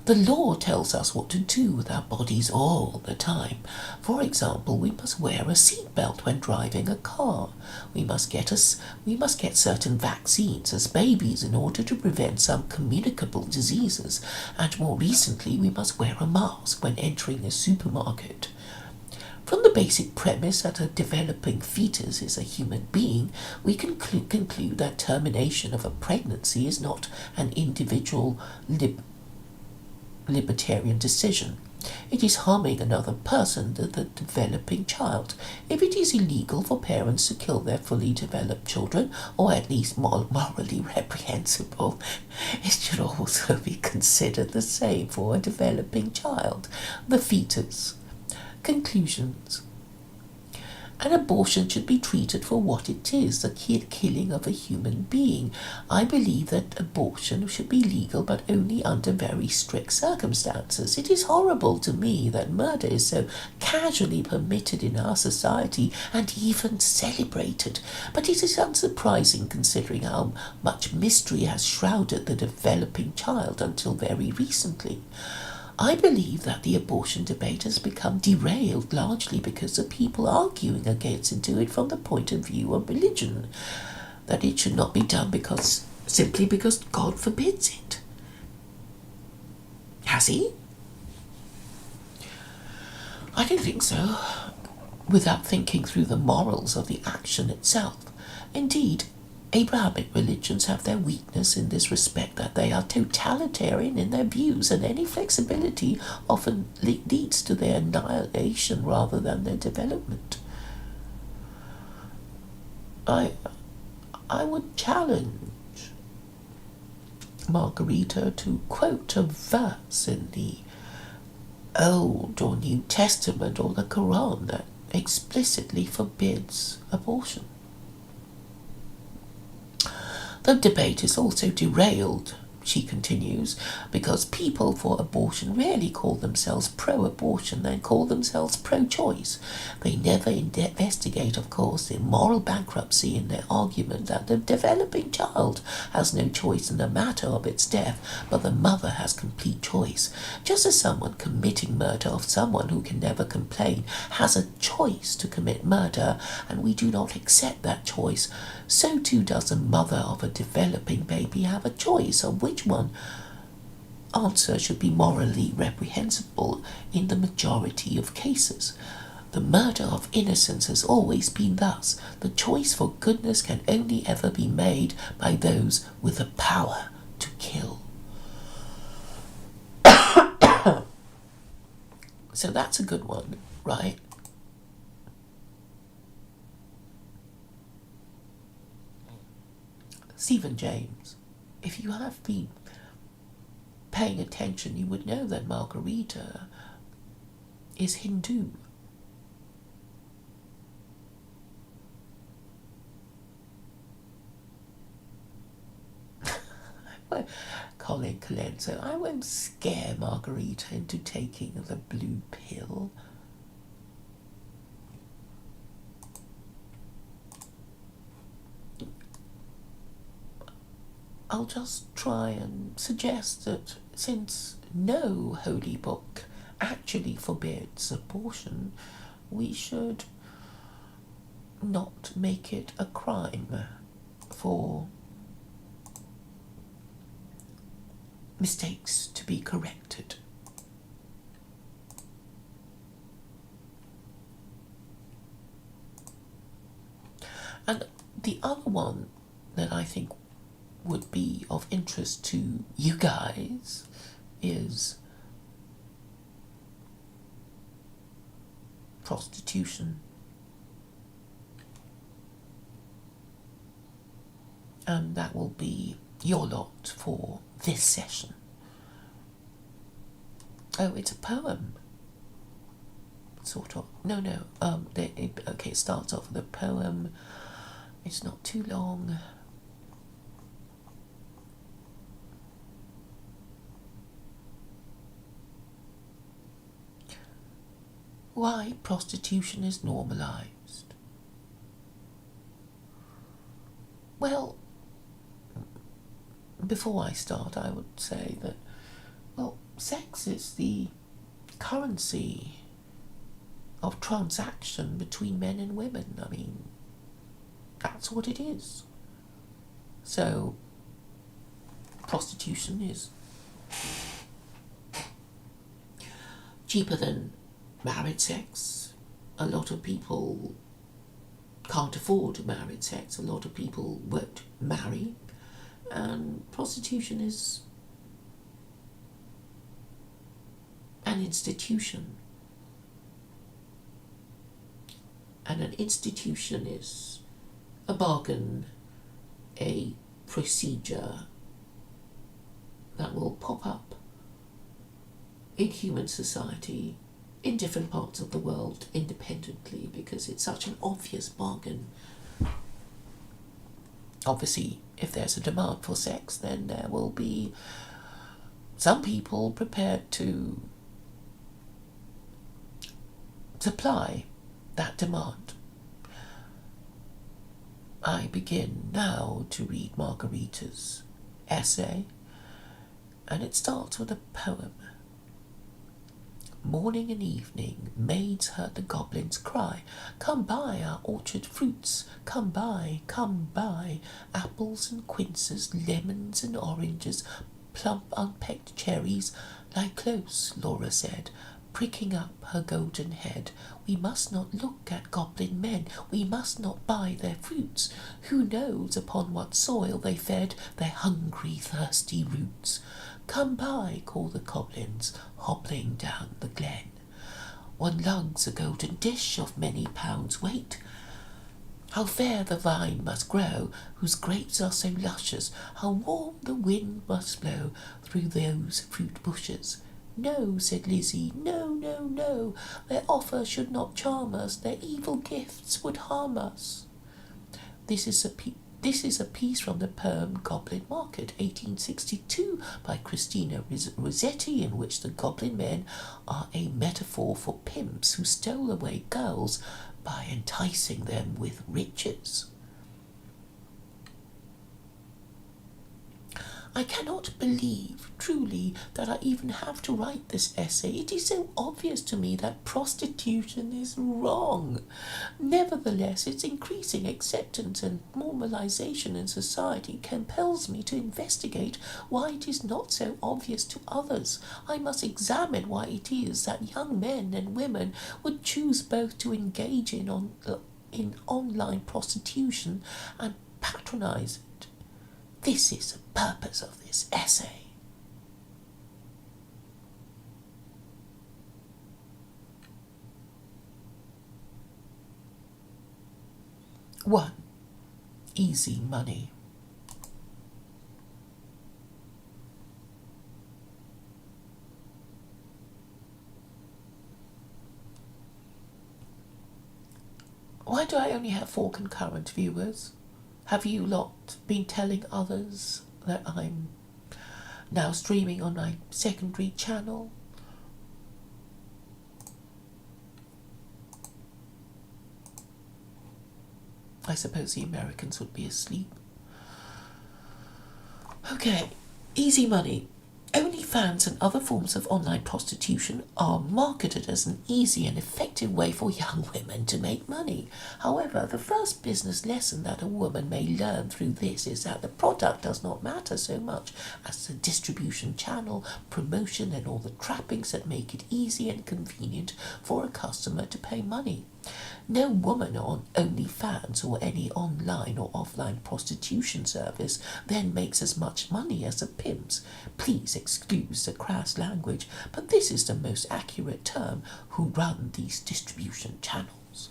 The law tells us what to do with our bodies all the time. For example, we must wear a seatbelt when driving a car. We must get certain vaccines as babies in order to prevent some communicable diseases, and more recently we must wear a mask when entering a supermarket. From the basic premise that a developing fetus is a human being, we can conclude that termination of a pregnancy is not an individual libertarian decision. It is harming another person, the developing child. If it is illegal for parents to kill their fully developed children, or at least morally reprehensible, it should also be considered the same for a developing child, the fetus. Conclusions. An abortion should be treated for what it is, the killing of a human being. I believe that abortion should be legal, but only under very strict circumstances. It is horrible to me that murder is so casually permitted in our society and even celebrated, but it is unsurprising considering how much mystery has shrouded the developing child until very recently. I believe that the abortion debate has become derailed largely because the people arguing against it do it from the point of view of religion, that it should not be done simply because God forbids it. Has he? I don't think so, without thinking through the morals of the action itself. Indeed, Abrahamic religions have their weakness in this respect, that they are totalitarian in their views, and any flexibility often leads to their annihilation rather than their development. I would challenge Margarita to quote a verse in the Old or New Testament or the Quran that explicitly forbids abortion. The debate is also derailed, she continues, because people for abortion rarely call themselves pro-abortion, they call themselves pro-choice. They never investigate, of course, the moral bankruptcy in their argument that the developing child has no choice in the matter of its death, but the mother has complete choice. Just as someone committing murder of someone who can never complain has a choice to commit murder, and we do not accept that choice, so too does the mother of a developing baby have a choice of which one answer should be morally reprehensible in the majority of cases. The murder of innocence has always been thus. The choice for goodness can only ever be made by those with the power to kill. So that's a good one, right? Stephen James, if you have been paying attention, you would know that Margarita is Hindu. Colin Colenso, I won't scare Margarita into taking the blue pill. I'll just try and suggest that since no holy book actually forbids abortion, we should not make it a crime for mistakes to be corrected. And the other one that I think would be of interest to you guys is prostitution. And that will be your lot for this session. Oh, it's a poem. Sort of. No. Okay, it starts off with a poem. It's not too long. Why prostitution is normalized. Well, before I start, I would say that, well, sex is the currency of transaction between men and women. I mean, that's what it is. So, prostitution is cheaper than married sex. A lot of people can't afford married sex. A lot of people won't marry. And prostitution is an institution. And an institution is a bargain, a procedure that will pop up in human society in different parts of the world independently, because it's such an obvious bargain. Obviously, if there's a demand for sex, then there will be some people prepared to supply that demand. I begin now to read Margarita's essay, and it starts with a poem. Morning and evening, maids heard the goblins cry, "Come buy our orchard fruits, come buy, apples and quinces, lemons and oranges, plump unpecked cherries, lie close," Laura said, pricking up her golden head. We must not look at goblin men, we must not buy their fruits. Who knows upon what soil they fed their hungry, thirsty roots? Come by, call the goblins, hobbling down the glen. One lugs a golden dish of many pounds weight. How fair the vine must grow, whose grapes are so luscious, how warm the wind must blow through those fruit bushes. No, said Lizzie, no, no, no, their offer should not charm us, their evil gifts would harm us. This is a piece from the poem Goblin Market, 1862, by Christina Rossetti, in which the goblin men are a metaphor for pimps who stole away girls by enticing them with riches. I cannot believe, truly, that I even have to write this essay. It is so obvious to me that prostitution is wrong. Nevertheless, its increasing acceptance and normalization in society compels me to investigate why it is not so obvious to others. I must examine why it is that young men and women would choose both to engage in online prostitution and patronize it. This is the purpose of this essay. One, easy money. Why do I only have 4 concurrent viewers? Have you lot been telling others that I'm now streaming on my secondary channel? I suppose the Americans would be asleep. Okay, easy money. OnlyFans and other forms of online prostitution are marketed as an easy and effective way for young women to make money. However, the first business lesson that a woman may learn through this is that the product does not matter so much as the distribution channel, promotion, and all the trappings that make it easy and convenient for a customer to pay money. No woman on OnlyFans or any online or offline prostitution service then makes as much money as the pimps. Please excuse the crass language, but this is the most accurate term who run these distribution channels.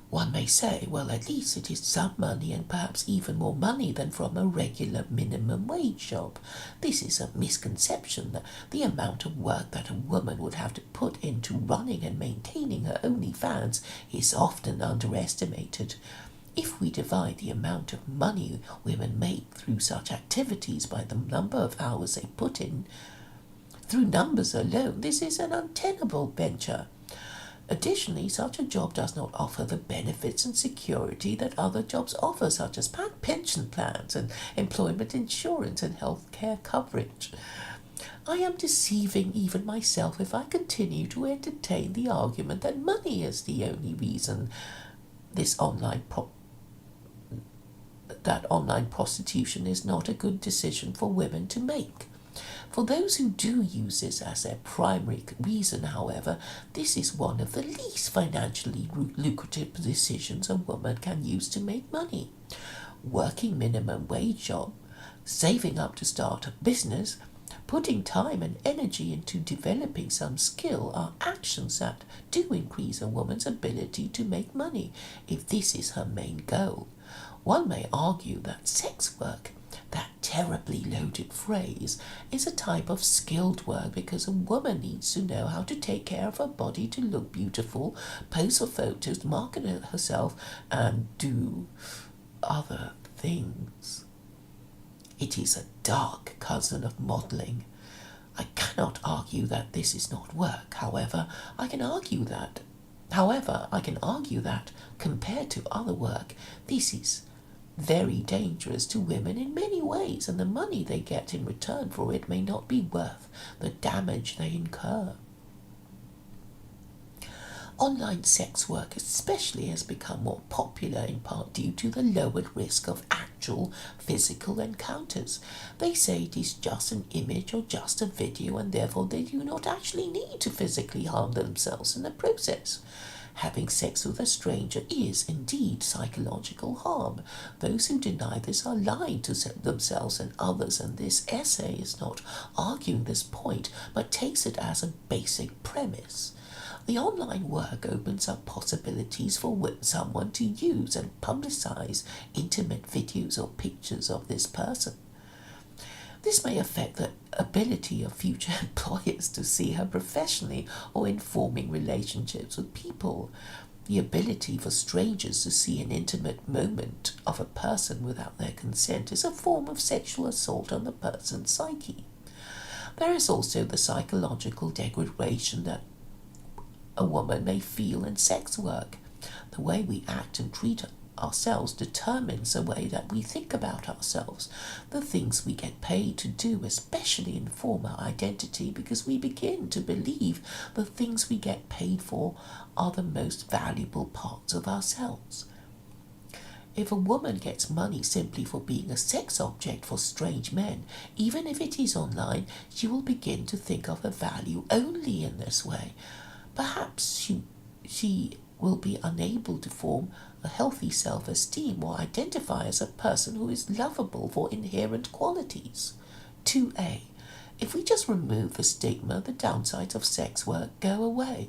One may say, well, at least it is some money, and perhaps even more money than from a regular minimum wage job. This is a misconception. That the amount of work that a woman would have to put into running and maintaining her OnlyFans is often underestimated. If we divide the amount of money women make through such activities by the number of hours they put in, through numbers alone, this is an untenable venture. Additionally, such a job does not offer the benefits and security that other jobs offer, such as pension plans and employment insurance and health care coverage. I am deceiving even myself if I continue to entertain the argument that money is the only reason that online prostitution is not a good decision for women to make. For those who do use this as their primary reason, however, this is one of the least financially lucrative decisions a woman can use to make money. Working minimum wage job, saving up to start a business, putting time and energy into developing some skill are actions that do increase a woman's ability to make money if this is her main goal. One may argue that sex work, that terribly loaded phrase, is a type of skilled work because a woman needs to know how to take care of her body to look beautiful, pose for photos, market herself, and do other things. It is a dark cousin of modelling. I cannot argue that this is not work. However, I can argue that compared to other work, this is very dangerous to women in many ways, and the money they get in return for it may not be worth the damage they incur. Online sex work especially has become more popular in part due to the lowered risk of actual physical encounters. They say it is just an image or just a video, and therefore they do not actually need to physically harm themselves in the process. Having sex with a stranger is indeed psychological harm. Those who deny this are lying to themselves and others, and this essay is not arguing this point, but takes it as a basic premise. The online work opens up possibilities for someone to use and publicize intimate videos or pictures of this person. This may affect the ability of future employers to see her professionally or in forming relationships with people. The ability for strangers to see an intimate moment of a person without their consent is a form of sexual assault on the person's psyche. There is also the psychological degradation that a woman may feel in sex work. The way we act and treat ourselves determines the way that we think about ourselves. The things we get paid to do especially inform our identity, because we begin to believe the things we get paid for are the most valuable parts of ourselves. If a woman gets money simply for being a sex object for strange men, even if it is online, she will begin to think of her value only in this way. Perhaps she will be unable to form a healthy self-esteem or identify as a person who is lovable for inherent qualities. 2a. If we just remove the stigma, the downsides of sex work go away.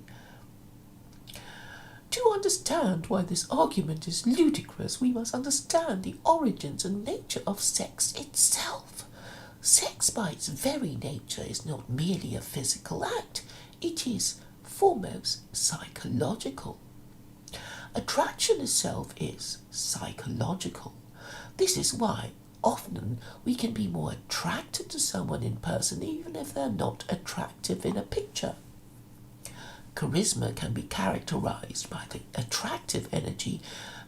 To understand why this argument is ludicrous, we must understand the origins and nature of sex itself. Sex by its very nature is not merely a physical act, it is foremost psychological. Attraction itself is psychological. This is why often we can be more attracted to someone in person even if they're not attractive in a picture. Charisma can be characterized by the attractive energy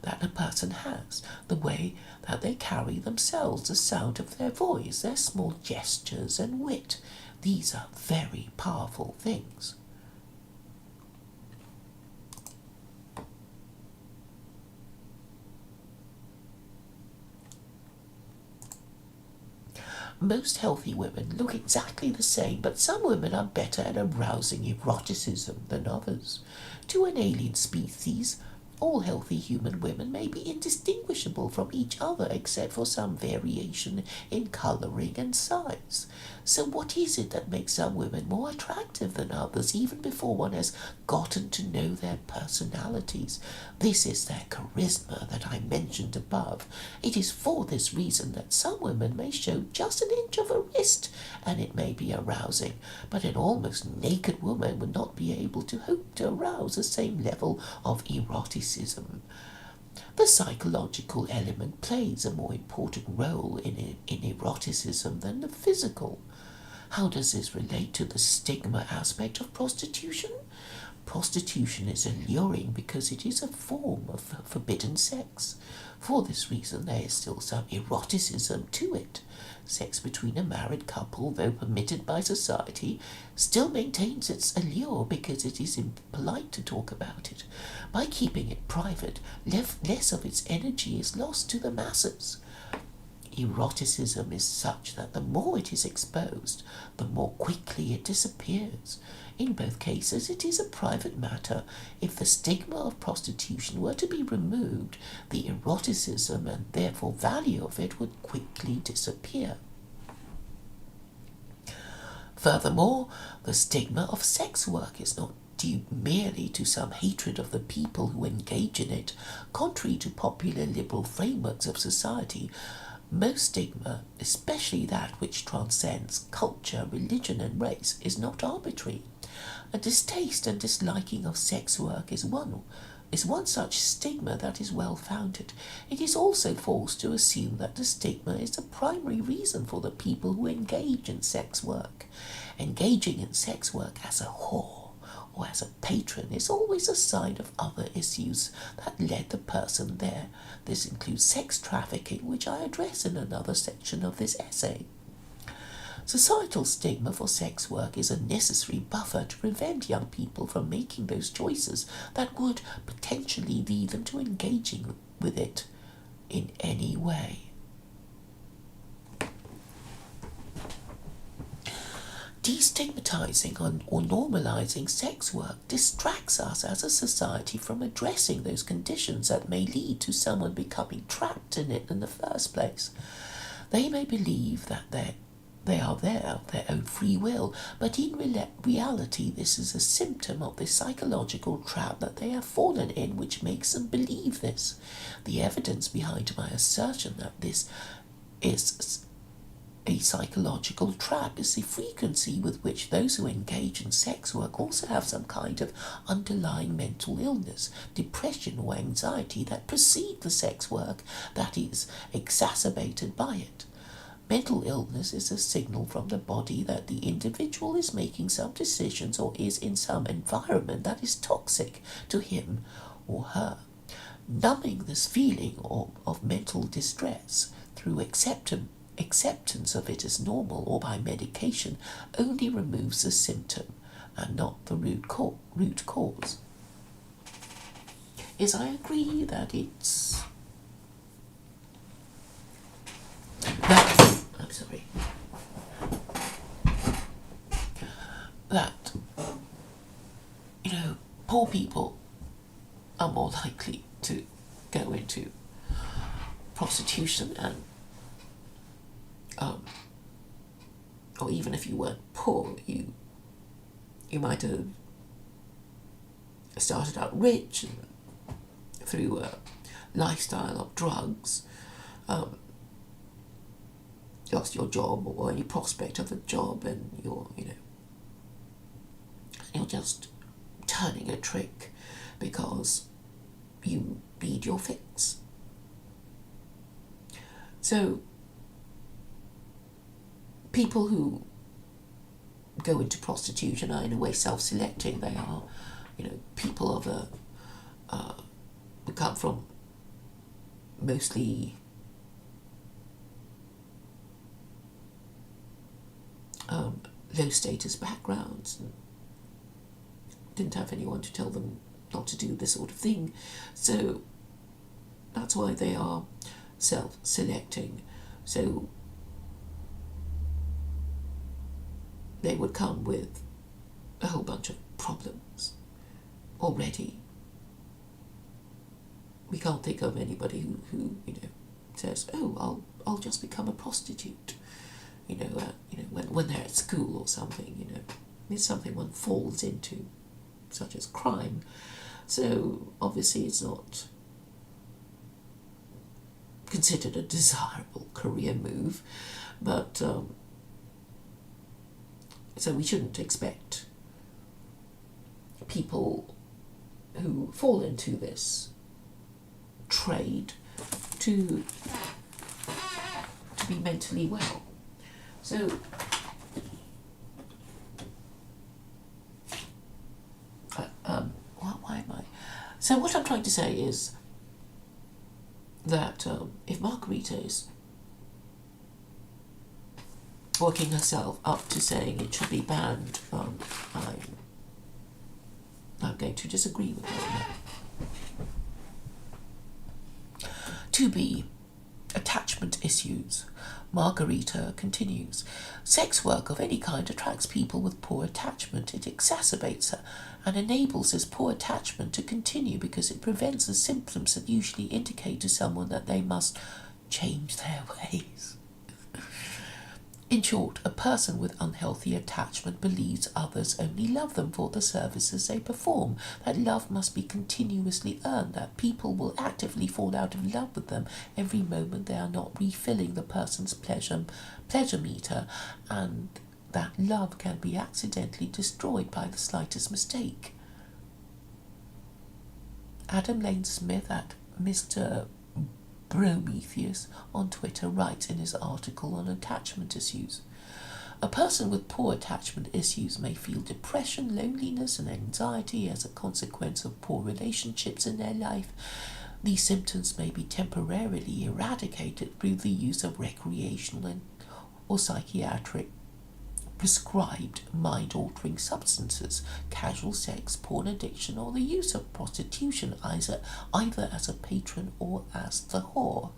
that a person has, the way that they carry themselves, the sound of their voice, their small gestures and wit. These are very powerful things. Most healthy women look exactly the same, but some women are better at arousing eroticism than others. To an alien species, all healthy human women may be indistinguishable from each other except for some variation in colouring and size. So what is it that makes some women more attractive than others, even before one has gotten to know their personalities? This is their charisma that I mentioned above. It is for this reason that some women may show just an inch of a wrist, and it may be arousing, but an almost naked woman would not be able to hope to arouse the same level of eroticism. The psychological element plays a more important role in eroticism than the physical. How does this relate to the stigma aspect of prostitution? Prostitution is alluring because it is a form of forbidden sex. For this reason, there is still some eroticism to it. Sex between a married couple, though permitted by society, still maintains its allure because it is impolite to talk about it. By keeping it private, less of its energy is lost to the masses. Eroticism is such that the more it is exposed, the more quickly it disappears. In both cases, it is a private matter. If the stigma of prostitution were to be removed, the eroticism and therefore value of it would quickly disappear. Furthermore, the stigma of sex work is not due merely to some hatred of the people who engage in it. Contrary to popular liberal frameworks of society, most stigma, especially that which transcends culture, religion and race, is not arbitrary. A distaste and disliking of sex work is one such stigma that is well founded. It is also false to assume that the stigma is the primary reason for the people who engage in sex work. Engaging in sex work as a whore or as a patron is always a sign of other issues that led the person there. This includes sex trafficking, which I address in another section of this essay. Societal stigma for sex work is a necessary buffer to prevent young people from making those choices that would potentially lead them to engaging with it in any way. Destigmatizing or normalizing sex work distracts us as a society from addressing those conditions that may lead to someone becoming trapped in it in the first place. They may believe that they are there of their own free will, but in reality this is a symptom of the psychological trap that they have fallen in, which makes them believe this. The evidence behind my assertion that this is a psychological trap is the frequency with which those who engage in sex work also have some kind of underlying mental illness, depression or anxiety that precede the sex work that is exacerbated by it. Mental illness is a signal from the body that the individual is making some decisions or is in some environment that is toxic to him or her. Numbing this feeling of mental distress through acceptance of it as normal or by medication only removes the symptom and not the root cause. Yes, I agree that it's that poor people are more likely to go into prostitution and or even if you weren't poor, you might have started out rich and through a lifestyle of drugs, lost your job or any prospect of a job, and you're just turning a trick because you need your fix. So people who go into prostitution are in a way self-selecting. They are, people of who come from mostly low status backgrounds and didn't have anyone to tell them not to do this sort of thing. So that's why they are self-selecting. So they would come with a whole bunch of problems already. We can't think of anybody who says, "Oh, I'll just become a prostitute." When they're at school or something. It's something one falls into, such as crime. So obviously it's not considered a desirable career move, but so we shouldn't expect people who fall into this trade to be mentally well. So why am I? So what I'm trying to say is that if Margarita is working herself up to saying it should be banned, I'm going to disagree with her on that. 2b, attachment issues. Margarita continues. Sex work of any kind attracts people with poor attachment. It exacerbates her and enables this poor attachment to continue because it prevents the symptoms that usually indicate to someone that they must change their ways. In short, a person with unhealthy attachment believes others only love them for the services they perform, that love must be continuously earned, that people will actively fall out of love with them every moment they are not refilling the person's pleasure meter, and that love can be accidentally destroyed by the slightest mistake. Adam Lane Smith at Mr. Prometheus on Twitter writes in his article on attachment issues. A person with poor attachment issues may feel depression, loneliness and anxiety as a consequence of poor relationships in their life. These symptoms may be temporarily eradicated through the use of recreational or psychiatric prescribed mind-altering substances, casual sex, porn addiction, or the use of prostitution, either as a patron or as the whore.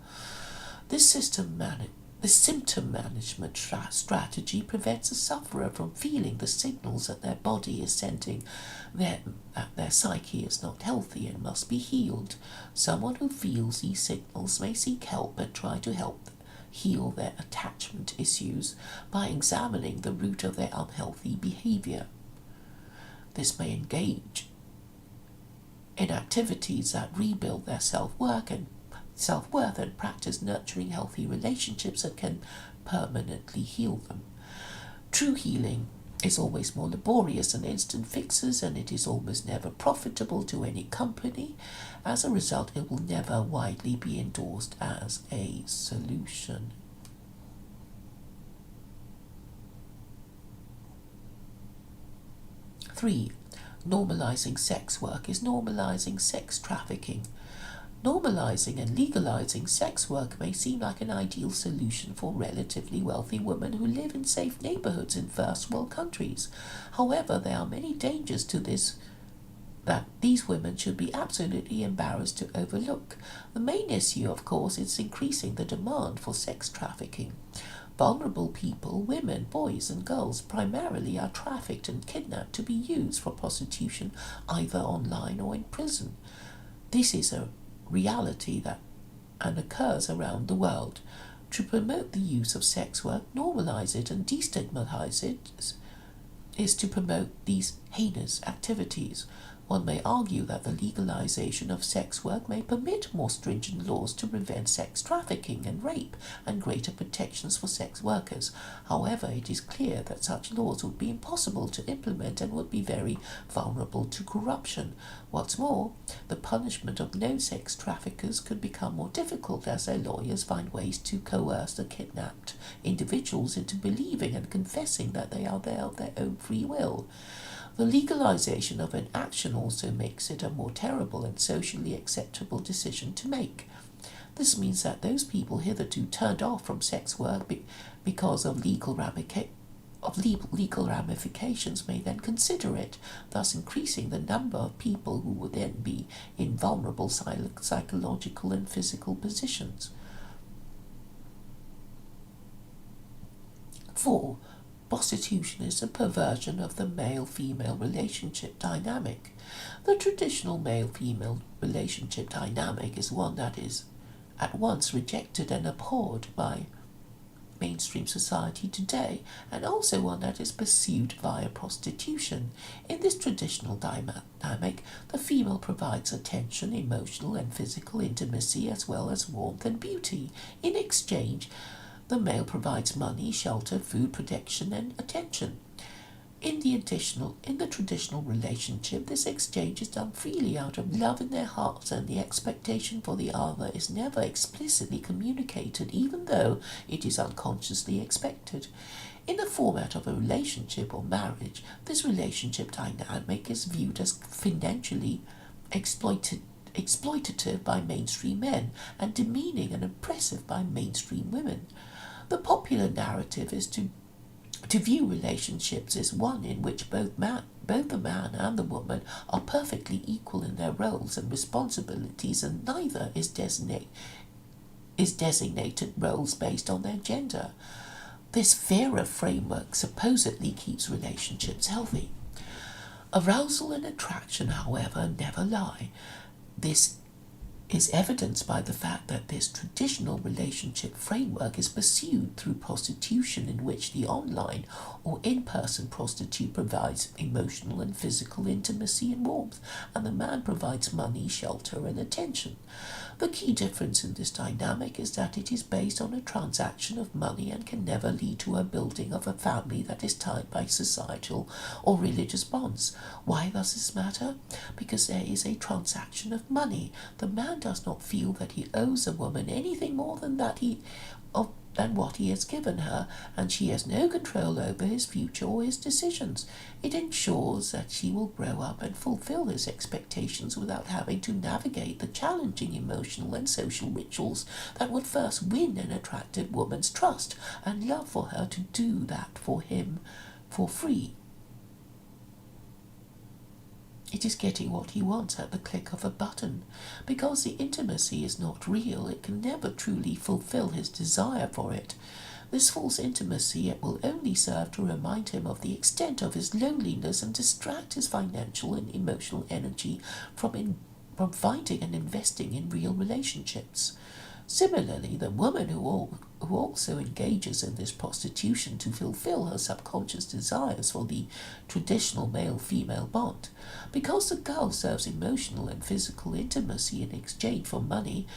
This symptom management strategy prevents the sufferer from feeling the signals that their body is sending that their psyche is not healthy and must be healed. Someone who feels these signals may seek help and try to help heal their attachment issues by examining the root of their unhealthy behavior. This may engage in activities that rebuild their self-worth and practice nurturing healthy relationships that can permanently heal them. True healing is always more laborious than instant fixes, and it is almost never profitable to any company. As a result, it will never widely be endorsed as a solution. Three, normalizing sex work is normalizing sex trafficking. Normalizing and legalizing sex work may seem like an ideal solution for relatively wealthy women who live in safe neighborhoods in first world countries. However, there are many dangers to this that these women should be absolutely embarrassed to overlook. The main issue, of course, is increasing the demand for sex trafficking. Vulnerable people, women, boys and girls primarily are trafficked and kidnapped to be used for prostitution either online or in prison. This is a reality that occurs around the world. To promote the use of sex work, normalize it and destigmatize it is to promote these heinous activities. One may argue that the legalization of sex work may permit more stringent laws to prevent sex trafficking and rape and greater protections for sex workers. However, it is clear that such laws would be impossible to implement and would be very vulnerable to corruption. What's more, the punishment of known sex traffickers could become more difficult as their lawyers find ways to coerce the kidnapped individuals into believing and confessing that they are there of their own free will. The legalization of an action also makes it a more terrible and socially acceptable decision to make. This means that those people hitherto turned off from sex work because of legal ramifications may then consider it, thus increasing the number of people who would then be in vulnerable psychological and physical positions. 4. Prostitution is a perversion of the male-female relationship dynamic. The traditional male-female relationship dynamic is one that is at once rejected and abhorred by mainstream society today, and also one that is pursued via prostitution. In this traditional dynamic, the female provides attention, emotional and physical intimacy, as well as warmth and beauty. In exchange, the male provides money, shelter, food, protection, and attention. In the traditional relationship, this exchange is done freely out of love in their hearts, and the expectation for the other is never explicitly communicated, even though it is unconsciously expected. In the format of a relationship or marriage, this relationship dynamic is viewed as financially exploitative by mainstream men and demeaning and oppressive by mainstream women. The popular narrative is to view relationships as one in which both the man and the woman are perfectly equal in their roles and responsibilities, and neither is designated roles based on their gender. This fairer framework supposedly keeps relationships healthy. Arousal and attraction, however, never lie. This is evidenced by the fact that this traditional relationship framework is pursued through prostitution, in which the online or in-person prostitute provides emotional and physical intimacy and warmth, and the man provides money, shelter, and attention. The key difference in this dynamic is that it is based on a transaction of money and can never lead to a building of a family that is tied by societal or religious bonds. Why does this matter? Because there is a transaction of money. The man does not feel that he owes a woman anything more than what he has given her, and she has no control over his future or his decisions. It ensures that she will grow up and fulfill his expectations without having to navigate the challenging emotional and social rituals that would first win an attractive woman's trust and love for her to do that for him for free. It is getting what he wants at the click of a button. Because the intimacy is not real, it can never truly fulfill his desire for it. This false intimacy, it will only serve to remind him of the extent of his loneliness and distract his financial and emotional energy from finding and investing in real relationships. Similarly, the woman who also engages in this prostitution to fulfill her subconscious desires for the traditional male-female bond. Because the girl serves emotional and physical intimacy in exchange for money,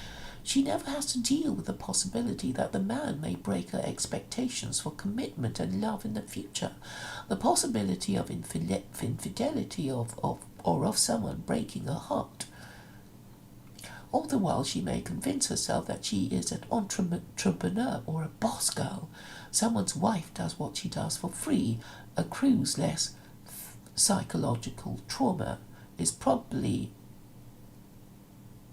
she never has to deal with the possibility that the man may break her expectations for commitment and love in the future. The possibility of infidelity or of someone breaking her heart. All the while she may convince herself that she is an entrepreneur or a boss girl. Someone's wife does what she does for free, accrues less psychological trauma, is probably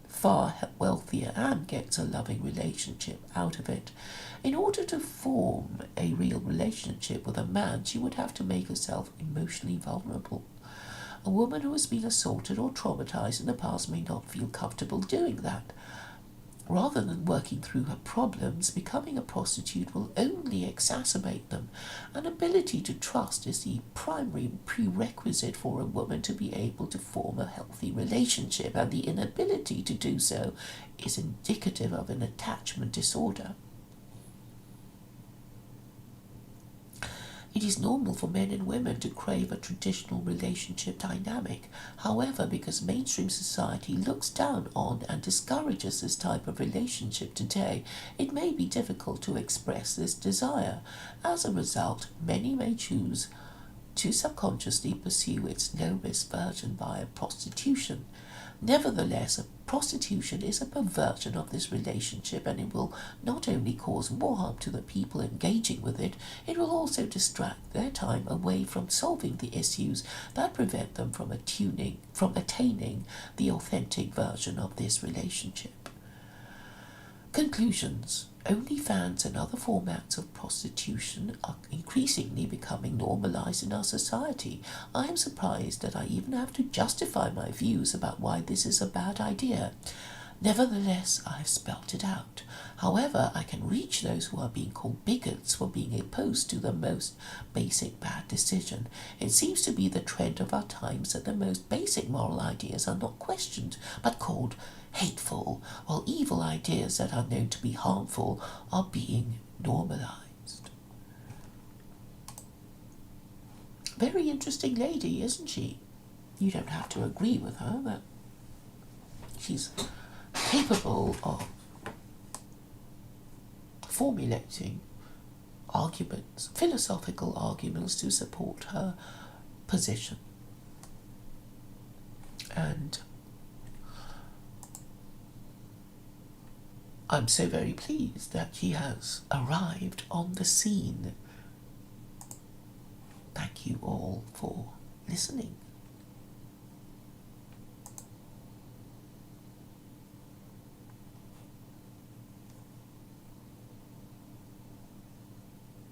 far wealthier and gets a loving relationship out of it. In order to form a real relationship with a man, she would have to make herself emotionally vulnerable. A woman who has been assaulted or traumatized in the past may not feel comfortable doing that. Rather than working through her problems, becoming a prostitute will only exacerbate them. An ability to trust is the primary prerequisite for a woman to be able to form a healthy relationship, and the inability to do so is indicative of an attachment disorder. It is normal for men and women to crave a traditional relationship dynamic. However, because mainstream society looks down on and discourages this type of relationship today, it may be difficult to express this desire. As a result, many may choose to subconsciously pursue its low-risk version via prostitution. Nevertheless, prostitution is a perversion of this relationship, and it will not only cause more harm to the people engaging with it, it will also distract their time away from solving the issues that prevent them from attaining the authentic version of this relationship. Conclusions. OnlyFans and other formats of prostitution are increasingly becoming normalized in our society. I am surprised that I even have to justify my views about why this is a bad idea. Nevertheless, I have spelt it out. However, I can reach those who are being called bigots for being opposed to the most basic bad decision. It seems to be the trend of our times that the most basic moral ideas are not questioned, but called hateful, while evil ideas that are known to be harmful are being normalized. Very interesting lady, isn't she? You don't have to agree with her, but she's capable of formulating arguments, philosophical arguments to support her position. And I'm so very pleased that she has arrived on the scene. Thank you all for listening.